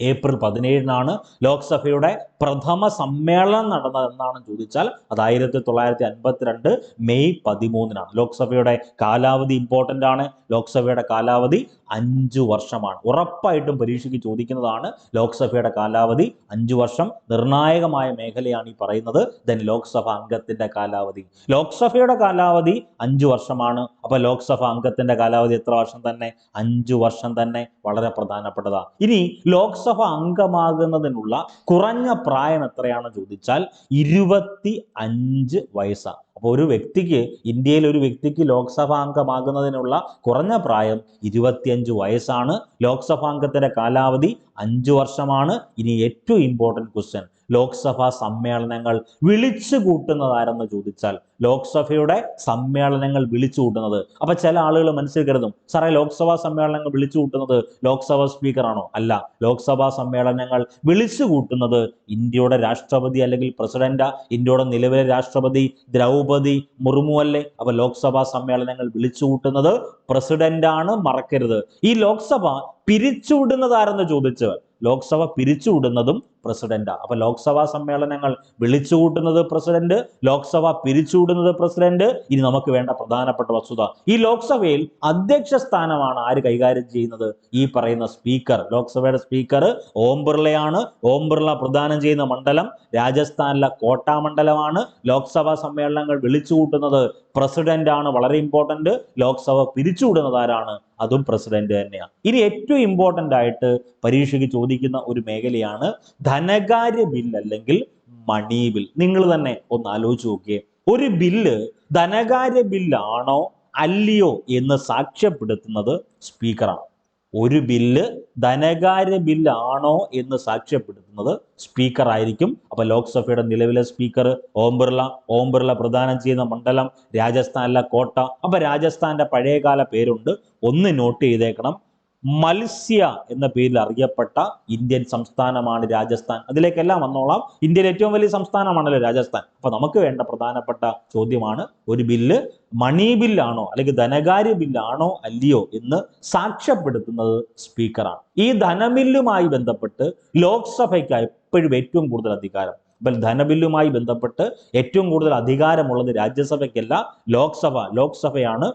ഏപ്രിൽ 17-നാണ്. ലോക്സഭയുടെ പ്രഥമ സമ്മേളനം നടന്നത് എന്നാണ് ചോദിച്ചാൽ അത് 1952 മെയ് 13-നാണ്. ലോക്സഭയുടെ കാലാവധി ഇമ്പോർട്ടൻ്റ് ആണ്. ലോക്സഭയുടെ കാലാവധി 5 വർഷമാണ്. ഉറപ്പായിട്ടും പരീക്ഷയ്ക്ക് ചോദിക്കുന്നതാണ്. ലോക്സഭയുടെ കാലാവധി 5 വർഷം. നിർണായകമായ മേഖലയാണ് ഈ പറയുന്നത്. ദെൻ ലോക്സഭ അംഗത്തിന്റെ കാലാവധി. ലോക്സഭയുടെ കാലാവധി 5 വർഷമാണ്. അപ്പൊ ലോക്സഭ അംഗത്തിന്റെ കാലാവധി എത്ര വർഷം തന്നെ? 5 വർഷം തന്നെ. വളരെ പ്രധാനപ്പെട്ടതാണ്. ഇനി ലോക്സഭ അംഗമാകുന്നതിനുള്ള കുറഞ്ഞ പ്രായം എത്രയാണെന്ന് ചോദിച്ചാൽ 25 വയസ്സാണ്. അപ്പോൾ ഒരു വ്യക്തിക്ക്, ഇന്ത്യയിൽ ഒരു വ്യക്തിക്ക് ലോക്സഭാ അംഗമാകുന്നതിനുള്ള കുറഞ്ഞ പ്രായം 25 വയസ്സാണ്. ലോക്സഭാ അംഗത്തിന്റെ കാലാവധി 5 വർഷമാണ്. ഇനി ഏറ്റവും ഇമ്പോർട്ടൻറ്റ് ക്വസ്റ്റ്യൻ, ലോക്സഭാ സമ്മേളനങ്ങൾ വിളിച്ചു കൂട്ടുന്നത് ആരെന്ന് ചോദിച്ചാൽ ലോക്സഭയുടെ സമ്മേളനങ്ങൾ വിളിച്ചു കൂട്ടുന്നത്. അപ്പൊ ചില ആളുകൾ മനസ്സിൽ കരുതും, സാറേ ലോക്സഭാ സമ്മേളനങ്ങൾ വിളിച്ചു കൂട്ടുന്നത് ലോക്സഭാ സ്പീക്കറാണോ? അല്ല, ലോക്സഭാ സമ്മേളനങ്ങൾ വിളിച്ചു കൂട്ടുന്നത് ഇന്ത്യയുടെ രാഷ്ട്രപതി അല്ലെങ്കിൽ പ്രസിഡന്റ്. ഇന്ത്യയുടെ നിലവിലെ രാഷ്ട്രപതി ദ്രൗപദി മുർമു അല്ലേ? അപ്പൊ ലോക്സഭാ സമ്മേളനങ്ങൾ വിളിച്ചു കൂട്ടുന്നത് പ്രസിഡന്റ് ആണ്, മറക്കരുത്. ഈ ലോക്സഭ പിരിച്ചുവിടുന്നത് ആരെന്ന് ചോദിച്ച് ലോക്സഭ പിരിച്ചുവിടുന്നതും പ്രസിഡന്റാ. അപ്പൊ ലോക്സഭാ സമ്മേളനങ്ങൾ വിളിച്ചുകൂട്ടുന്നത് പ്രസിഡന്റ്, ലോക്സഭ പിരിച്ചുവിടുന്നത് പ്രസിഡന്റ്. ഇനി നമുക്ക് വേണ്ട പ്രധാനപ്പെട്ട വസ്തുത, ഈ ലോക്സഭയിൽ അധ്യക്ഷ സ്ഥാനമാണ് ആര് കൈകാര്യം ചെയ്യുന്നത്? ഈ പറയുന്ന സ്പീക്കർ. ലോക്സഭയുടെ സ്പീക്കർ ഓം ബിർളയാണ്. ഓം ബിർള പ്രദാനം ചെയ്യുന്ന മണ്ഡലം രാജസ്ഥാനിലെ കോട്ട മണ്ഡലമാണ്. ലോക്സഭാ സമ്മേളനങ്ങൾ വിളിച്ചുകൂട്ടുന്നത് പ്രസിഡന്റ് ആണ്. വളരെ ഇമ്പോർട്ടന്റ്. ലോക്സഭ പിരിച്ചുവിടുന്നത് ആരാണ്? അതും പ്രസിഡന്റ് തന്നെയാണ്. ഇനി ഏറ്റവും ഇമ്പോർട്ടന്റ് ആയിട്ട് പരീക്ഷയ്ക്ക് ചോദിക്കുന്ന ഒരു മേഖലയാണ് ധനകാര്യ ബിൽ അല്ലെങ്കിൽ മണി ബിൽ. നിങ്ങൾ തന്നെ ഒന്ന് ആലോചിച്ച് നോക്കിയേ, ഒരു ബില്ല് ധനകാര്യ ബില്ലാണോ അല്ലയോ എന്ന് സാക്ഷ്യപ്പെടുത്തുന്നത് സ്പീക്കറാണ്. ഒരു ബില്ല് ധനകാര്യ ബില്ലാണോ എന്ന് സാക്ഷ്യപ്പെടുത്തുന്നത് സ്പീക്കർ ആയിരിക്കും. അപ്പൊ ലോക്സഭയുടെ നിലവിലെ സ്പീക്കർ ഓം ബിർള. ഓം ബിർള പ്രദാനം ചെയ്യുന്ന മണ്ഡലം രാജസ്ഥാനിലെ കോട്ട. അപ്പൊ രാജസ്ഥാന്റെ പഴയകാല പേരുണ്ട്, ഒന്ന് നോട്ട് ചെയ്തേക്കണം. മത്സ്യ എന്ന പേരിൽ അറിയപ്പെട്ട ഇന്ത്യൻ സംസ്ഥാനമാണ് രാജസ്ഥാൻ. അതിലേക്കെല്ലാം വന്നോളാം. ഇന്ത്യയിലെ ഏറ്റവും വലിയ സംസ്ഥാനമാണല്ലോ രാജസ്ഥാൻ. അപ്പൊ നമുക്ക് വേണ്ട പ്രധാനപ്പെട്ട ചോദ്യമാണ്, ഒരു ബില്ല് മണി ബില്ലാണോ അല്ലെങ്കിൽ ധനകാര്യ ബില്ലാണോ അല്ലയോ എന്ന് സാക്ഷ്യപ്പെടുത്തുന്നത് സ്പീക്കറാണ്. ഈ ധനബില്ലുമായി ബന്ധപ്പെട്ട് ലോക്സഭയ്ക്ക് എപ്പോഴും ഏറ്റവും കൂടുതൽ അധികാരം. ധനബില്ലുമായി ബന്ധപ്പെട്ട് ഏറ്റവും കൂടുതൽ അധികാരമുള്ളത് രാജ്യസഭയ്ക്കല്ല, ലോക്സഭയാണ്.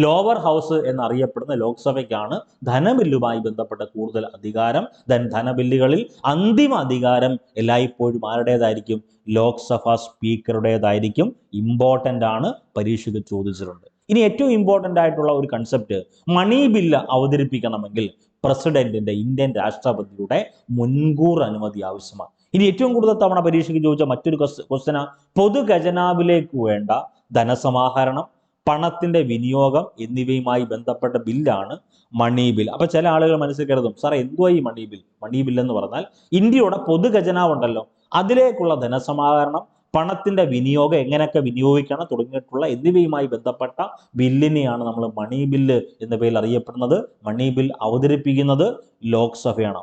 ലോവർ ഹൗസ് എന്നറിയപ്പെടുന്ന ലോക്സഭയ്ക്കാണ് ധനബില്ലുമായി ബന്ധപ്പെട്ട കൂടുതൽ അധികാരം. ധനബില്ലുകളിൽ അന്തിമ അധികാരം എല്ലായ്പ്പോഴും ആരുടേതായിരിക്കും? ലോക്സഭ സ്പീക്കറുടേതായിരിക്കും. ഇമ്പോർട്ടൻ്റ് ആണ്, പരീക്ഷയ്ക്ക് ചോദിച്ചിട്ടുണ്ട്. ഇനി ഏറ്റവും ഇമ്പോർട്ടൻ്റ് ആയിട്ടുള്ള ഒരു കൺസെപ്റ്റ്, മണി ബില്ല് അവതരിപ്പിക്കണമെങ്കിൽ പ്രസിഡന്റിന്റെ, ഇന്ത്യൻ രാഷ്ട്രപതിയുടെ മുൻകൂർ അനുമതി ആവശ്യമാണ്. ഇനി ഏറ്റവും കൂടുതൽ തവണ പരീക്ഷയ്ക്ക് ചോദിച്ച മറ്റൊരു ക്വസ്റ്റ്യനാ, പൊതുഖജനാവിലേക്ക് വേണ്ട ധനസമാഹരണം, പണത്തിന്റെ വിനിയോഗം എന്നിവയുമായി ബന്ധപ്പെട്ട ബില്ലാണ് മണി ബിൽ. അപ്പൊ ചില ആളുകൾ മനസ്സിൽ കരുതും, സാറേ എന്തുവാ ഈ മണി ബിൽ? മണി ബിൽ എന്ന് പറഞ്ഞാൽ ഇന്ത്യയുടെ പൊതുഖജനാവ് ഉണ്ടല്ലോ, അതിലേക്കുള്ള ധനസമാഹരണം, പണത്തിന്റെ വിനിയോഗം എങ്ങനെയൊക്കെ വിനിയോഗിക്കണം തുടങ്ങിയിട്ടുള്ള എന്നിവയുമായി ബന്ധപ്പെട്ട ബില്ലിനെയാണ് നമ്മൾ മണി ബില്ല് എന്ന പേരിൽ അറിയപ്പെടുന്നത്. മണി ബിൽ അവതരിപ്പിക്കുന്നത് ലോക്സഭയാണ്.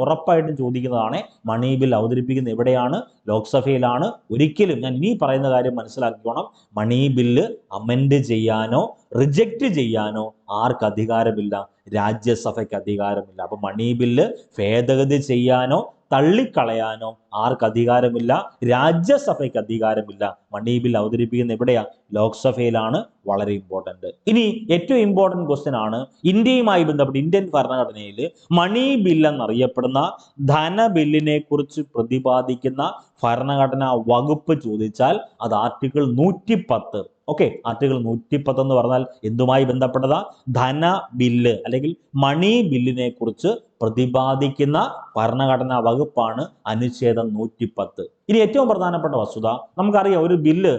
ഉറപ്പായിട്ടും ചോദിക്കുന്നതാണ്, മണി ബിൽ അവതരിപ്പിക്കുന്നത് എവിടെയാണ്? ലോക്സഭയിലാണ്. ഒരിക്കലും ഞാൻ ഇനി പറയുന്ന കാര്യം മനസ്സിലാക്കിക്കോണം, മണി ബില്ല് അമെൻഡ് ചെയ്യാനോ റിജക്റ്റ് ചെയ്യാനോ ആർക്ക് അധികാരമില്ല? രാജ്യസഭയ്ക്ക് അധികാരമില്ല. അപ്പൊ മണി ബില്ല് ഭേദഗതി ചെയ്യാനോ തള്ളിക്കളയാനോ ആർക്ക് അധികാരമില്ല? രാജ്യസഭയ്ക്ക് അധികാരമില്ല. മണി ബിൽ അവതരിപ്പിക്കുന്ന എവിടെയാ? ലോക്സഭയിലാണ്. വളരെ ഇമ്പോർട്ടന്റ്. ഇനി ഏറ്റവും ഇമ്പോർട്ടന്റ് ക്വസ്റ്റ്യൻ ആണ്, ഇന്ത്യയുമായി ബന്ധപ്പെട്ട് ഇന്ത്യൻ ഭരണഘടനയിൽ മണി ബിൽ എന്നറിയപ്പെടുന്ന ധനബില്ലിനെ കുറിച്ച് പ്രതിപാദിക്കുന്ന ഭരണഘടനാ വകുപ്പ് ചോദിച്ചാൽ അത് ആർട്ടിക്കിൾ 110. ഓക്കെ, ആർട്ടിക്കിൾ 110 എന്ന് പറഞ്ഞാൽ എന്തുമായി ബന്ധപ്പെട്ടതാ? ധന ബില്ല് അല്ലെങ്കിൽ മണി ബില്ലിനെ കുറിച്ച് പ്രതിപാദിക്കുന്ന ഭരണഘടനാ വകുപ്പാണ് അനുച്ഛേദം 110. ഇനി ഏറ്റവും പ്രധാനപ്പെട്ട വസ്തുത, നമുക്കറിയാം ഒരു ബില്ല്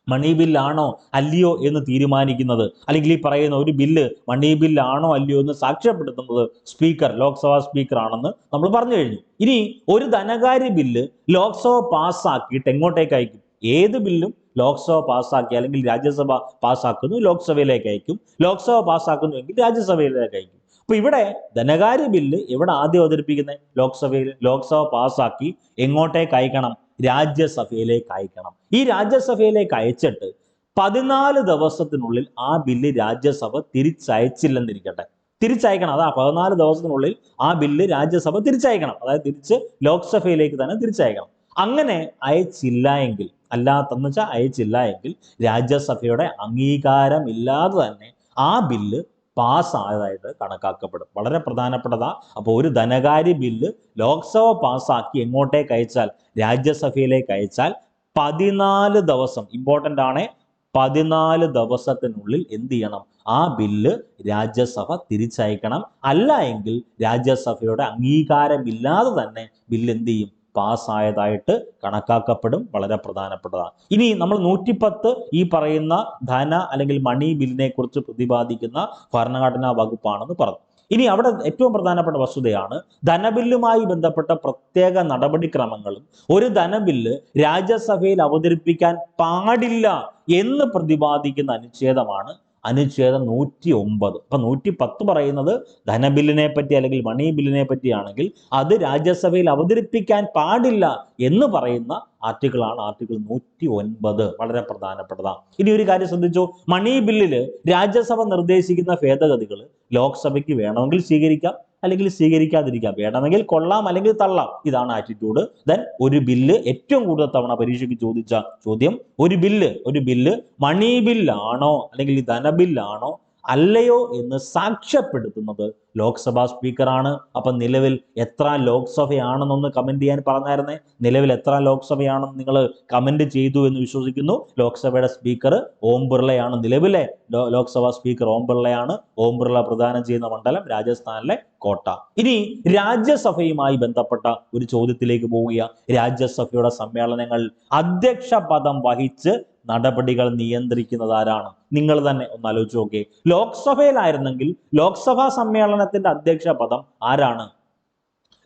മണി ബില്ലാണോ അല്ലയോ എന്ന് തീരുമാനിക്കുന്നത്, അല്ലെങ്കിൽ ഈ പറയുന്ന ഒരു ബില്ല് മണി ബില്ലാണോ അല്ലയോ എന്ന് സാക്ഷ്യപ്പെടുത്തുന്നത് സ്പീക്കർ, ലോക്സഭാ സ്പീക്കർ ആണെന്ന് നമ്മൾ പറഞ്ഞു കഴിഞ്ഞു. ഇനി ഒരു ധനകാര്യ ബില്ല് ലോക്സഭ പാസ്സാക്കിയിട്ട് എങ്ങോട്ടേക്ക് അയക്കും? ഏത് ബില്ലും ലോക്സഭ പാസ്സാക്കി അല്ലെങ്കിൽ രാജ്യസഭ പാസ്സാക്കുന്നു, ലോക്സഭയിലേക്ക് അയക്കും. ലോക്സഭ പാസ്സാക്കുന്നുവെങ്കിൽ രാജ്യസഭയിലേക്ക് അയക്കും. അപ്പൊ ഇവിടെ ധനകാര്യ ബില്ല് എവിടെ ആദ്യം അവതരിപ്പിക്കുന്നത്? ലോക്സഭയിൽ. ലോക്സഭ പാസ്സാക്കി എങ്ങോട്ടേക്ക് അയക്കണം? രാജ്യസഭയിലേക്ക് അയക്കണം. ഈ രാജ്യസഭയിലേക്ക് അയച്ചിട്ട് 14 ദിവസത്തിനുള്ളിൽ ആ ബില്ല് രാജ്യസഭ തിരിച്ചയച്ചില്ലെന്നിരിക്കട്ടെ, തിരിച്ചയക്കണം. അതാ 14 ദിവസത്തിനുള്ളിൽ ആ ബില്ല് രാജ്യസഭ തിരിച്ചയക്കണം, അതായത് തിരിച്ച് ലോക്സഭയിലേക്ക് തന്നെ തിരിച്ചയക്കണം. അങ്ങനെ അയച്ചില്ല എങ്കിൽ, അല്ലാത്തെന്ന് വെച്ചാൽ അയച്ചില്ല എങ്കിൽ രാജ്യസഭയുടെ അംഗീകാരം ഇല്ലാതെ തന്നെ ആ ബില്ല് പാസ്സായതായിട്ട് കണക്കാക്കപ്പെടും. വളരെ പ്രധാനപ്പെട്ടതാ. അപ്പോൾ ഒരു ധനകാര്യ ബില്ല് ലോക്സഭ പാസ്സാക്കി എങ്ങോട്ടേക്ക് അയച്ചാൽ? രാജ്യസഭയിലേക്ക് അയച്ചാൽ 14 ദിവസം, ഇമ്പോർട്ടൻ്റ് ആണ്, 14 ദിവസത്തിനുള്ളിൽ എന്ത് ചെയ്യണം? ആ ബില്ല് രാജ്യസഭ തിരിച്ചയക്കണം. അല്ല എങ്കിൽ രാജ്യസഭയുടെ അംഗീകാരമില്ലാതെ തന്നെ ബില്ല് എന്ത് ചെയ്യും? പാസ്സായതായിട്ട് കണക്കാക്കപ്പെടും. വളരെ പ്രധാനപ്പെട്ടതാണ്. ഇനി നമ്മൾ 110 ഈ പറയുന്ന ധന അല്ലെങ്കിൽ മണി ബില്ലിനെ കുറിച്ച് പ്രതിപാദിക്കുന്ന ഭരണഘടനാ വകുപ്പാണെന്ന് പറഞ്ഞു. ഇനി അവിടെ ഏറ്റവും പ്രധാനപ്പെട്ട വസ്തുതയാണ്, ധനബില്ലുമായി ബന്ധപ്പെട്ട പ്രത്യേക നടപടിക്രമങ്ങളും ഒരു ധനബില്ല് രാജ്യസഭയിൽ അവതരിപ്പിക്കാൻ പാടില്ല എന്ന് പ്രതിപാദിക്കുന്ന അനുച്ഛേദമാണ് അനുച്ഛേദം 109. അപ്പൊ 110 പറയുന്നത് ധനബില്ലിനെ പറ്റി അല്ലെങ്കിൽ മണി ബില്ലിനെ പറ്റിയാണെങ്കിൽ അത് രാജ്യസഭയിൽ അവതരിപ്പിക്കാൻ പാടില്ല എന്ന് പറയുന്ന ആർട്ടിക്കിളാണ് ആർട്ടിക്കിൾ 109. വളരെ പ്രധാനപ്പെട്ടതാണ്. ഇനി ഒരു കാര്യം ശ്രദ്ധിച്ചു, മണി ബില്ലിൽ രാജ്യസഭ നിർദ്ദേശിക്കുന്ന ഭേദഗതികൾ ലോക്സഭയ്ക്ക് വേണമെങ്കിൽ സ്വീകരിക്കാം, അല്ലെങ്കിൽ സ്വീകരിക്കാതിരിക്കാം. വേണമെങ്കിൽ കൊള്ളാം, അല്ലെങ്കിൽ തള്ളാം. ഇതാണ് ആറ്റിറ്റ്യൂഡ്. ദെൻ ഒരു ബില്ല് ഏറ്റവും കൂടുതൽ തവണ പരീക്ഷയ്ക്ക് ചോദിച്ച ചോദ്യം, ഒരു ബില്ല് മണി ബില്ലാണോ അല്ലെങ്കിൽ ധനബില്ലാണോ അല്ലയോ എന്ന് സാക്ഷ്യപ്പെടുത്തുന്നത് ലോക്സഭാ സ്പീക്കറാണ്. അപ്പൊ നിലവിൽ എത്ര ലോക്സഭയാണെന്നൊന്ന് കമന്റ് ചെയ്യാൻ പറഞ്ഞായിരുന്നേ. നിലവിൽ എത്ര ലോക്സഭയാണെന്ന് നിങ്ങൾ കമന്റ് ചെയ്തു എന്ന് വിശ്വസിക്കുന്നു. ലോക്സഭയുടെ സ്പീക്കർ ഓം ബിർളയാണ്. നിലവിലെ ലോക്സഭാ സ്പീക്കർ ഓം ബിർളയാണ്. ഓം ബിർള പ്രദാനം ചെയ്യുന്ന മണ്ഡലം രാജസ്ഥാനിലെ കോട്ട. ഇനി രാജ്യസഭയുമായി ബന്ധപ്പെട്ട ഒരു ചോദ്യത്തിലേക്ക് പോവുക. രാജ്യസഭയുടെ സമ്മേളനങ്ങൾ അധ്യക്ഷ പദം വഹിച്ച് നടപടികൾ നിയന്ത്രിക്കുന്നത് ആരാണ്? നിങ്ങൾ തന്നെ ഒന്ന് ആലോചിച്ച് നോക്കിയേ. ലോക്സഭയിലായിരുന്നെങ്കിൽ ലോക്സഭാ സമ്മേളനത്തിന്റെ അധ്യക്ഷ പദം ആരാണ്?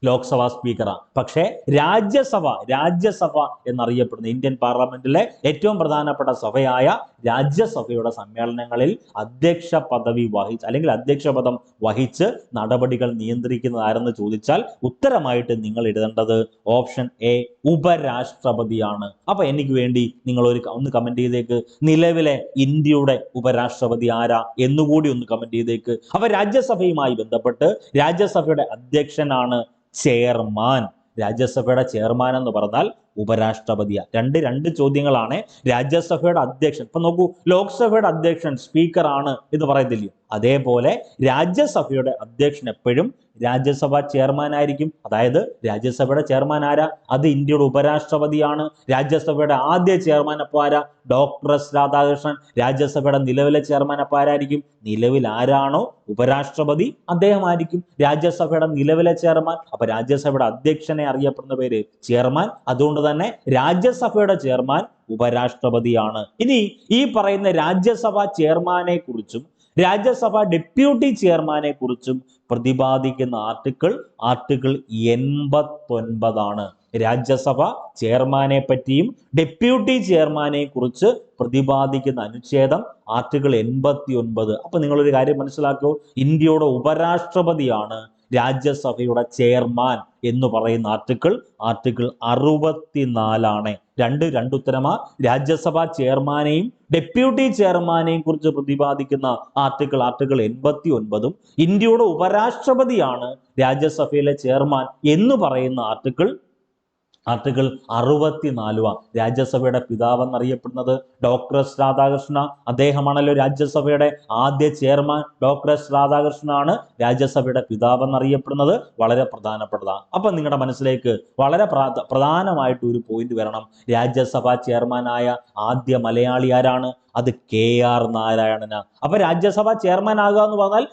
ലോക്സഭാ സ്പീക്കറാണ്. പക്ഷേ രാജ്യസഭ എന്നറിയപ്പെടുന്ന ഇന്ത്യൻ പാർലമെന്റിലെ ഏറ്റവും പ്രധാനപ്പെട്ട സഭയായ രാജ്യസഭയുടെ സമ്മേളനങ്ങളിൽ അധ്യക്ഷ പദവി വഹിച്ച് അല്ലെങ്കിൽ അധ്യക്ഷ പദം വഹിച്ച് നടപടികൾ നിയന്ത്രിക്കുന്നത് ആരെന്ന് ചോദിച്ചാൽ ഉത്തരമായിട്ട് നിങ്ങൾ എഴുതേണ്ടത് ഓപ്ഷൻ എ, ഉപരാഷ്ട്രപതിയാണ്. അപ്പൊ എനിക്ക് വേണ്ടി നിങ്ങൾ ഒന്ന് കമന്റ് ചെയ്തേക്ക്, നിലവിലെ ഇന്ത്യയുടെ ഉപരാഷ്ട്രപതി ആരാ എന്നുകൂടി ഒന്ന് കമന്റ് ചെയ്തേക്ക്. അപ്പൊ രാജ്യസഭയുമായി ബന്ധപ്പെട്ട് രാജ്യസഭയുടെ അധ്യക്ഷനാണ് ചെയർമാൻ. രാജ്യസഭയുടെ ചെയർമാൻ എന്ന് പറഞ്ഞാൽ ഉപരാഷ്ട്രപതിയാണ്. രണ്ട് ചോദ്യങ്ങളാണ്. രാജ്യസഭയുടെ അധ്യക്ഷൻ, ഇപ്പൊ നോക്കൂ, ലോക്സഭയുടെ അധ്യക്ഷൻ സ്പീക്കർ ആണ് എന്ന് പറയത്തില്ലേ, അതേപോലെ രാജ്യസഭയുടെ അധ്യക്ഷൻ എപ്പോഴും രാജ്യസഭ ചെയർമാൻ ആയിരിക്കും. അതായത് രാജ്യസഭയുടെ ചെയർമാൻ ആരാ? അത് ഇന്ത്യയുടെ ഉപരാഷ്ട്രപതിയാണ്. രാജ്യസഭയുടെ ആദ്യ ചെയർമാൻ അപ്പൊ ആരാ? Doctor S Radhakrishnan. രാജ്യസഭയുടെ നിലവിലെ ചെയർമാൻ അപ്പൊ ആരായിരിക്കും? നിലവിൽ ആരാണോ ഉപരാഷ്ട്രപതി അദ്ദേഹമായിരിക്കും രാജ്യസഭയുടെ നിലവിലെ ചെയർമാൻ. അപ്പൊ രാജ്യസഭയുടെ അധ്യക്ഷനെ അറിയപ്പെടുന്ന പേര് ചെയർമാൻ. അതുകൊണ്ട് തന്നെ രാജ്യസഭയുടെ ചെയർമാൻ ഉപരാഷ്ട്രപതിയാണ്. ഇനി ഈ പറയുന്ന രാജ്യസഭ ചെയർമാനെ കുറിച്ചും രാജ്യസഭ ഡെപ്യൂട്ടി ചെയർമാനെ കുറിച്ചും പ്രതിപാദിക്കുന്ന ആർട്ടിക്കിൾ 89 രാജ്യസഭ ചെയർമാനെ പറ്റിയും ഡെപ്യൂട്ടി ചെയർമാനെ കുറിച്ച് പ്രതിപാദിക്കുന്ന അനുച്ഛേദം ആർട്ടിക്കിൾ 89. അപ്പൊ നിങ്ങളൊരു കാര്യം മനസ്സിലാക്കൂ, ഇന്ത്യയുടെ ഉപരാഷ്ട്രപതിയാണ് രാജ്യസഭയുടെ ചെയർമാൻ എന്ന് പറയുന്ന ആർട്ടിക്കിൾ 64. രണ്ട് ഉത്തരമാ. രാജ്യസഭ ചെയർമാനെയും ഡെപ്യൂട്ടി ചെയർമാനെയും കുറിച്ച് പ്രതിപാദിക്കുന്ന ആർട്ടിക്കിൾ 89, ഇന്ത്യയുടെ ഉപരാഷ്ട്രപതിയാണ് രാജ്യസഭയിലെ ചെയർമാൻ എന്ന് പറയുന്ന ആർട്ടിക്കിൾ 64. രാജ്യസഭയുടെ പിതാവ് എന്നറിയപ്പെടുന്നത് ഡോക്ടർ എസ് രാധാകൃഷ്ണ. അദ്ദേഹമാണല്ലോ രാജ്യസഭയുടെ ആദ്യ ചെയർമാൻ. ഡോക്ടർ എസ് രാധാകൃഷ്ണനാണ് രാജ്യസഭയുടെ പിതാവ് എന്നറിയപ്പെടുന്നത്. വളരെ പ്രധാനപ്പെട്ടതാണ്. അപ്പൊ നിങ്ങളുടെ മനസ്സിലേക്ക് വളരെ പ്രധാനമായിട്ട് ഒരു പോയിന്റ് വരണം. രാജ്യസഭ ചെയർമാനായ ആദ്യ മലയാളി ആരാണ്? അത് KR നാരായണനാ. അപ്പൊ രാജ്യസഭ ചെയർമാൻ ആകുക എന്ന് പറഞ്ഞാൽ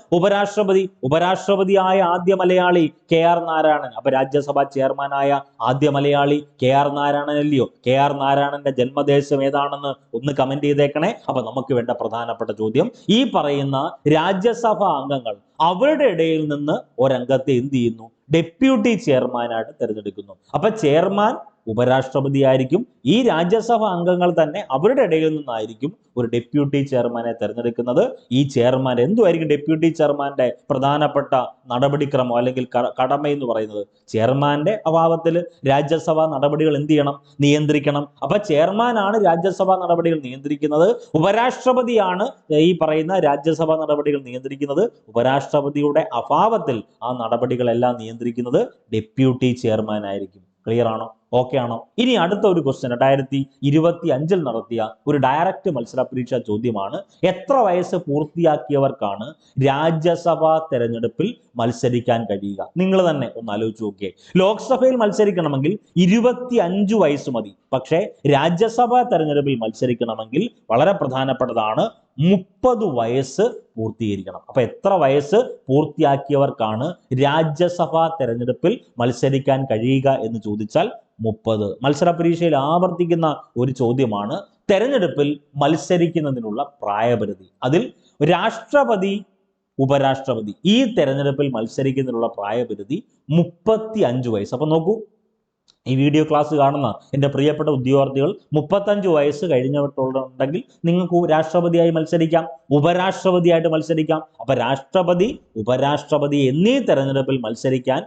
ഉപരാഷ്ട്രപതിയായ ആദ്യ മലയാളി KR നാരായണൻ. അപ്പൊ രാജ്യസഭ ചെയർമാനായ ആദ്യ മലയാളി KR നാരായണൻ അല്ലയോ? KR നാരായണന്റെ ജന്മദേശം ഏതാണെന്ന് ഒന്ന് കമന്റ് ചെയ്തേക്കണേ. അപ്പൊ നമുക്ക് വേണ്ട പ്രധാനപ്പെട്ട ചോദ്യം, ഈ പറയുന്ന രാജ്യസഭാ അംഗങ്ങൾ അവരുടെ ഇടയിൽ നിന്ന് ഒരംഗത്തെ എന്ത് ചെയ്യുന്നു? ഡെപ്യൂട്ടി ചെയർമാനായിട്ട് തിരഞ്ഞെടുക്കുന്നു. അപ്പൊ ചെയർമാൻ ഉപരാഷ്ട്രപതി ആയിരിക്കും. ഈ രാജ്യസഭാ അംഗങ്ങൾ തന്നെ അവരുടെ ഇടയിൽ നിന്നായിരിക്കും ഒരു ഡെപ്യൂട്ടി ചെയർമാനെ തിരഞ്ഞെടുക്കുന്നത്. ഈ ചെയർമാൻ എന്തുമായിരിക്കും ഡെപ്യൂട്ടി ചെയർമാന്റെ പ്രധാനപ്പെട്ട നടപടിക്രമം അല്ലെങ്കിൽ കടമ എന്ന് പറയുന്നത്? ചെയർമാന്റെ അഭാവത്തിൽ രാജ്യസഭാ നടപടികൾ എന്ത് ചെയ്യണം? നിയന്ത്രിക്കണം. അപ്പൊ ചെയർമാനാണ് രാജ്യസഭാ നടപടികൾ നിയന്ത്രിക്കുന്നത്. ഉപരാഷ്ട്രപതിയാണ് ഈ പറയുന്ന രാജ്യസഭാ നടപടികൾ നിയന്ത്രിക്കുന്നത്. ഉപരാഷ്ട്രപതിയുടെ അഭാവത്തിൽ ആ നടപടികളെല്ലാം നിയന്ത്രിക്കുന്നത് ഡെപ്യൂട്ടി ചെയർമാൻ ആയിരിക്കും. ക്ലിയർ ആണോ? ഓക്കെ ആണോ? ഇനി അടുത്ത ഒരു ക്വസ്റ്റ്യൻ 2025 നടത്തിയ ഒരു ഡയറക്റ്റ് മത്സര പരീക്ഷാ ചോദ്യമാണ്. എത്ര വയസ്സ് പൂർത്തിയാക്കിയവർക്കാണ് രാജ്യസഭാ തെരഞ്ഞെടുപ്പിൽ മത്സരിക്കാൻ കഴിയുക? നിങ്ങൾ തന്നെ ഒന്ന് ആലോചിച്ച് നോക്കിയേ. ലോക്സഭയിൽ മത്സരിക്കണമെങ്കിൽ 25 വയസ്സ് മതി. പക്ഷേ രാജ്യസഭാ തെരഞ്ഞെടുപ്പിൽ മത്സരിക്കണമെങ്കിൽ വളരെ പ്രധാനപ്പെട്ടതാണ് 30 വയസ്സ് പൂർത്തീകരിക്കണം. അപ്പൊ എത്ര വയസ്സ് പൂർത്തിയാക്കിയവർക്കാണ് രാജ്യസഭാ തെരഞ്ഞെടുപ്പിൽ മത്സരിക്കാൻ കഴിയുക എന്ന് ചോദിച്ചാൽ 30. മത്സര പരീക്ഷയിൽ ആവർത്തിക്കുന്ന ഒരു ചോദ്യമാണ്. തെരഞ്ഞെടുപ്പിൽ മത്സരിക്കുന്നതിനുള്ള പ്രായപരിധി, അതിൽ രാഷ്ട്രപതി ഉപരാഷ്ട്രപതി ഈ തെരഞ്ഞെടുപ്പിൽ മത്സരിക്കുന്നതിനുള്ള പ്രായപരിധി 35 വയസ്സ്. അപ്പൊ നോക്കൂ, ഈ വീഡിയോ ക്ലാസ് കാണുന്ന എൻ്റെ പ്രിയപ്പെട്ട ഉദ്യോഗാർത്ഥികൾ 35 വയസ്സ് കഴിഞ്ഞിട്ടുണ്ടെങ്കിൽ നിങ്ങൾക്ക് രാഷ്ട്രപതിയായി മത്സരിക്കാം, ഉപരാഷ്ട്രപതിയായിട്ട് മത്സരിക്കാം. അപ്പൊ രാഷ്ട്രപതി ഉപരാഷ്ട്രപതി എന്നീ തെരഞ്ഞെടുപ്പിൽ മത്സരിക്കാൻ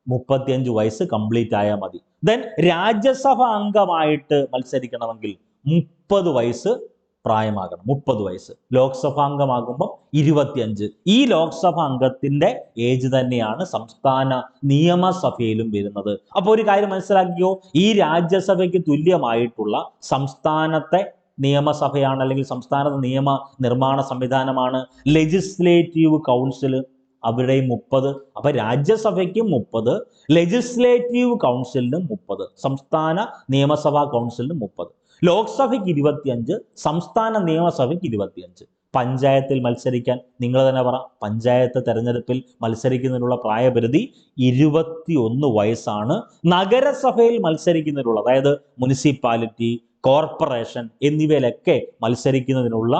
35 വയസ്സ് കംപ്ലീറ്റ് ആയാൽ മതി. ദെൻ രാജ്യസഭ അംഗമായിട്ട് മത്സരിക്കണമെങ്കിൽ 30 വയസ്സ് പ്രായമാകണം. 30 വയസ്സ്. ലോക്സഭാ അംഗമാകുമ്പോൾ 25. ഈ ലോക്സഭാ അംഗത്തിന്റെ ഏജ് തന്നെയാണ് സംസ്ഥാന നിയമസഭയിലും വരുന്നത്. അപ്പോൾ ഒരു കാര്യം മനസ്സിലാക്കിയോ, ഈ രാജ്യസഭയ്ക്ക് തുല്യമായിട്ടുള്ള സംസ്ഥാനത്തെ നിയമസഭയാണ് അല്ലെങ്കിൽ സംസ്ഥാനത്തെ നിയമ നിർമ്മാണ സംവിധാനമാണ് ലെജിസ്ലേറ്റീവ് കൗൺസിൽ. അവിടെയും 30. അപ്പൊ രാജ്യസഭയ്ക്കും 30, ലെജിസ്ലേറ്റീവ് കൗൺസിലിനും 30, സംസ്ഥാന നിയമസഭാ കൗൺസിലിനും 30, ലോക്സഭയ്ക്ക് 25, സംസ്ഥാന നിയമസഭയ്ക്ക് 25. പഞ്ചായത്തിൽ മത്സരിക്കാൻ നിങ്ങൾ തന്നെ പറ, പഞ്ചായത്ത് തെരഞ്ഞെടുപ്പിൽ മത്സരിക്കുന്നതിനുള്ള പ്രായപരിധി 21 വയസ്സാണ്. നഗരസഭയിൽ മത്സരിക്കുന്നതിനുള്ള, അതായത് മുനിസിപ്പാലിറ്റി, കോർപ്പറേഷൻ എന്നിവയിലൊക്കെ മത്സരിക്കുന്നതിനുള്ള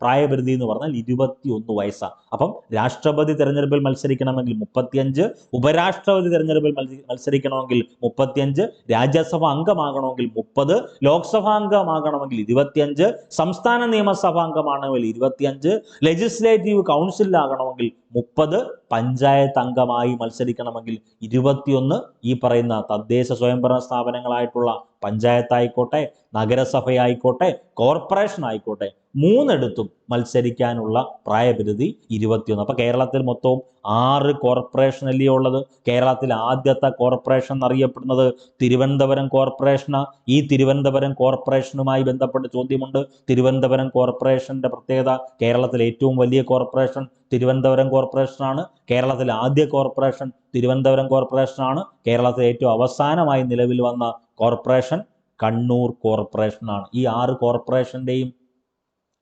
പ്രായപരിധി എന്ന് പറഞ്ഞാൽ 21 വയസ്സാണ്. അപ്പം രാഷ്ട്രപതി തെരഞ്ഞെടുപ്പിൽ മത്സരിക്കണമെങ്കിൽ 35, ഉപരാഷ്ട്രപതി തെരഞ്ഞെടുപ്പിൽ മത്സരിക്കണമെങ്കിൽ 35, രാജ്യസഭ അംഗമാകണമെങ്കിൽ 30, ലോക്സഭാ അംഗമാകണമെങ്കിൽ 25, സംസ്ഥാന നിയമസഭാ അംഗമാണെങ്കിൽ 25, ലെജിസ്ലേറ്റീവ് കൗൺസിലാകണമെങ്കിൽ 30, പഞ്ചായത്ത് അംഗമായി മത്സരിക്കണമെങ്കിൽ 21. ഈ പറയുന്ന തദ്ദേശ സ്വയംഭരണ സ്ഥാപനങ്ങളായിട്ടുള്ള പഞ്ചായത്തായിക്കോട്ടെ, നഗരസഭയായിക്കോട്ടെ കോർപ്പറേഷൻ ആയിക്കോട്ടെ, മൂന്നിടത്തും മത്സരിക്കാനുള്ള പ്രായപരിധി 21. അപ്പോൾ കേരളത്തിൽ മൊത്തവും 6 കോർപ്പറേഷൻ അല്ലേ ഉള്ളത്. കേരളത്തിൽ ആദ്യത്തെ കോർപ്പറേഷൻ എന്നറിയപ്പെടുന്നത് തിരുവനന്തപുരം കോർപ്പറേഷനാണ്. ഈ തിരുവനന്തപുരം കോർപ്പറേഷനുമായി ബന്ധപ്പെട്ട ചോദ്യമുണ്ട്. തിരുവനന്തപുരം കോർപ്പറേഷന്റെ പ്രത്യേകത, കേരളത്തിലെ ഏറ്റവും വലിയ കോർപ്പറേഷൻ തിരുവനന്തപുരം കോർപ്പറേഷനാണ്. കേരളത്തിലെ ആദ്യ കോർപ്പറേഷൻ തിരുവനന്തപുരം കോർപ്പറേഷനാണ്. കേരളത്തിലെ ഏറ്റവും അവസാനമായി നിലവിൽ വന്ന കോർപ്പറേഷൻ കണ്ണൂർ കോർപ്പറേഷനാണ്. ഈ 6 കോർപ്പറേഷൻ്റെയും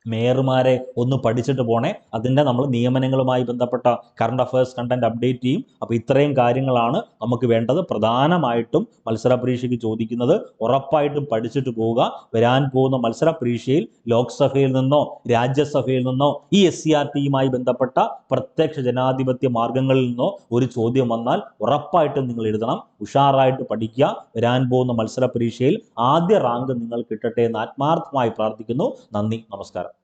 മേയർമാരെ ഒന്ന് പഠിച്ചിട്ട് പോണേ. അതിൻ്റെ നമ്മൾ നിയമനങ്ങളുമായി ബന്ധപ്പെട്ട കറണ്ട് അഫയേഴ്സ് കണ്ടന്റ് അപ്ഡേറ്റ് ചെയ്യും. അപ്പോൾ ഇത്രയും കാര്യങ്ങളാണ് നമുക്ക് വേണ്ടത്. പ്രധാനമായിട്ടും മത്സര പരീക്ഷയ്ക്ക് ചോദിക്കുന്നത് ഉറപ്പായിട്ടും പഠിച്ചിട്ട് പോവുക. വരാൻ പോകുന്ന മത്സര പരീക്ഷയിൽ ലോക്സഭയിൽ നിന്നോ രാജ്യസഭയിൽ നിന്നോ ഈ SCRTയുമായി ബന്ധപ്പെട്ട പ്രത്യക്ഷ ജനാധിപത്യ മാർഗങ്ങളിൽ നിന്നോ ഒരു ചോദ്യം വന്നാൽ ഉറപ്പായിട്ടും നിങ്ങൾ എഴുതണം. ഉഷാറായിട്ട് പഠിക്കുക. വരാൻ പോകുന്ന മത്സര പരീക്ഷയിൽ ആദ്യ റാങ്ക് നിങ്ങൾ കിട്ടട്ടെ എന്ന് ആത്മാർത്ഥമായി പ്രാർത്ഥിക്കുന്നു. നന്ദി, നമസ്കാരം.